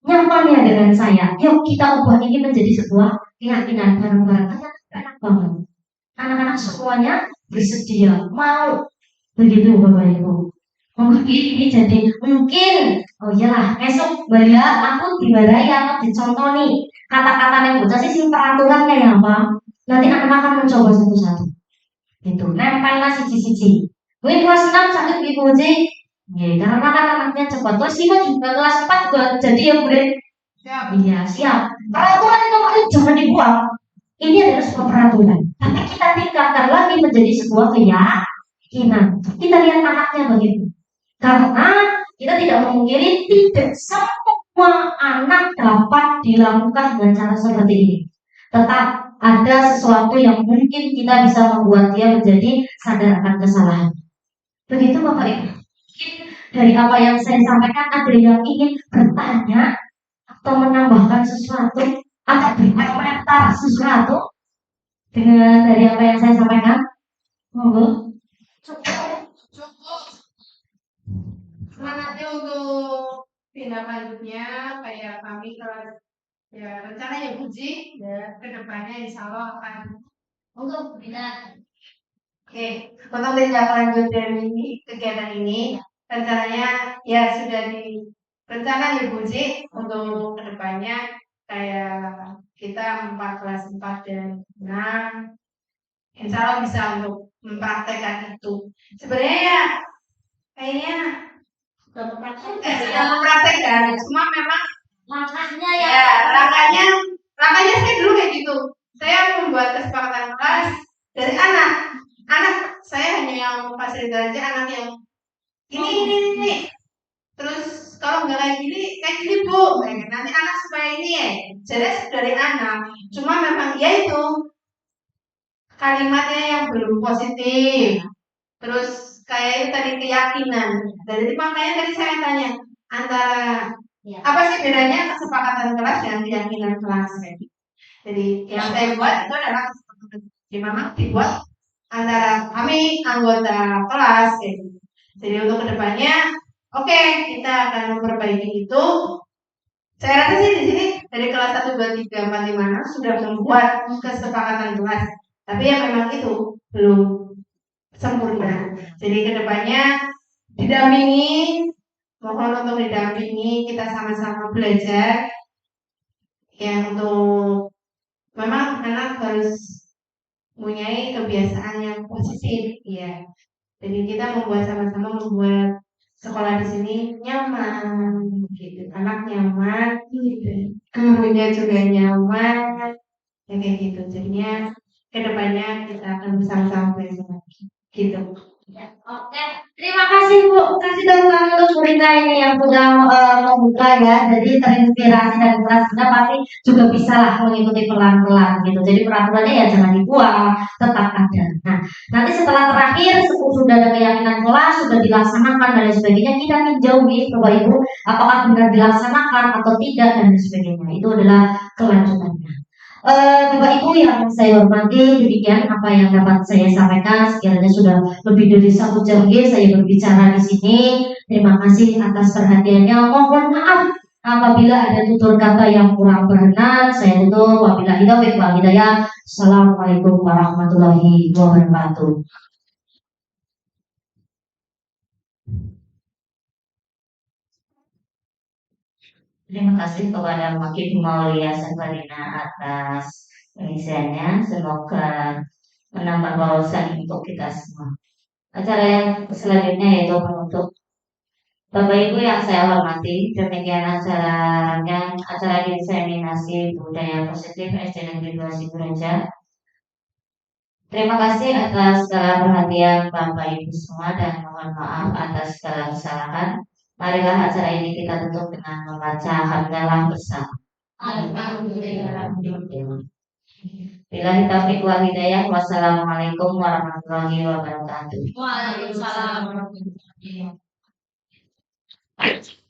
nyaman ya dengan saya. Yuk kita ubah ini menjadi sebuah keyakinan bareng-bareng. Enak banget. Anak-anak semuanya bersedia, mau. Begitu Bapak Ibu. Mungkin ini jadi mungkin oh iyalah esok bala aku diwarai atau dicontoh nih kata-kata yang bocah sih peraturannya ya apa nanti anak-anak akan mencoba satu-satu gitu nempelnya siji-siji gue kelas 6 sakit gitu aja ya karena kan anaknya cepat kelas 5 juga kelas 4 juga jadi ya boleh iya siap peraturan itu jangan dibuang ini adalah sebuah peraturan tapi kita tingkatkan lagi menjadi sebuah keyakinan kita lihat anaknya begitu. Karena kita tidak memungkiri tidak semua anak dapat dilakukan dengan cara seperti ini. Tetap ada sesuatu yang mungkin kita bisa membuat dia menjadi sadar akan kesalahan. Begitu Bapak Ibu. Mungkin dari apa yang saya sampaikan ada yang ingin bertanya atau menambahkan sesuatu atau berkomentar sesuatu dengan dari apa yang saya sampaikan. Monggo. Semangatnya untuk tindak lanjutnya kayak kami kelas ya rencananya Puji ya kedepannya insya Allah akan Untuk kita untuk tindak lanjut dari ini kegiatan ini rencananya ya sudah direncanakan ya Puji untuk kedepannya kayak kita 4 kelas 4 dan 6 insya Allah bisa untuk mempraktekkan itu sebenarnya ya kayaknya mempraktekkan cuma memang langkahnya ya langkahnya saya dulu kayak gitu saya membuat kesepakatan kelas dari anak saya hanya yang memfasilitasi anak yang ini terus kalau nggak kayak gini bu nanti anak supaya ini ya jadi dari anak cuma memang ya itu kalimatnya yang belum positif terus kayak tadi keyakinan dari makanya tadi saya tanya antara apa sih bedanya kesepakatan kelas dengan keyakinan kelas jadi yang saya buat itu adalah memang dibuat antara kami anggota kelas gitu. Jadi untuk kedepannya, oke, kita akan memperbaiki itu. Saya rasa sih di sini dari kelas 1, 2, 3, 4, 5, 6 sudah membuat kesepakatan kelas. Tapi ya memang itu belum sempurna. Jadi kedepannya didampingi, mohon untuk didampingi, kita sama-sama belajar. Ya untuk memang anak harus mempunyai kebiasaan yang positif, ya. Jadi kita sama-sama membuat sekolah di sini nyaman, gitu. Anak nyaman, gitu. Gurunya juga nyaman, ya kayak gitu. Jadinya kedepannya kita akan bersama-sama belajar lagi, gitu. Ya, oke, terima kasih Bu, kasih tepuk untuk Bu Rina ini yang sudah membuka ya, jadi terinspirasi dari kelas kita pasti juga bisa lah mengikuti pelan-pelan gitu. Jadi peraturannya ya jangan dibuang, tetap ada. Nah, nanti setelah terakhir sudah ada keyakinan kelas, sudah dilaksanakan dan lain sebagainya, kita ninjau nih Bapak Ibu, apakah benar dilaksanakan atau tidak dan lain sebagainya. Itu adalah kelanjutannya. Bapak Ibu yang saya hormati, demikian apa yang dapat saya sampaikan. Sekiranya sudah lebih dari 1 jam saya berbicara di sini. Terima kasih atas perhatiannya. Mohon maaf apabila ada tutur kata yang kurang berkenan. Saya tutup. Wabillahi taufiq wal hidayah. Assalamualaikum warahmatullahi wabarakatuh. Terima kasih kepada Makin Maulia Sabarina atas pengisiannya. Semoga menambah wawasan untuk kita semua. Acara yang selanjutnya yaitu penutup. Bapak Ibu yang saya hormati, demikian acara diseminasi budaya positif SD Negeri 2 Siburaja. Terima kasih atas segala perhatian Bapak Ibu semua dan mohon maaf atas segala kesalahan. Marilah acara ini kita tutup dengan membaca hamdalah bersama. Alhamdulillah. Billahi taufiq wal hidayah. Wassalamualaikum warahmatullahi wabarakatuh. Waalaikumsalam warahmatullahi wabarakatuh.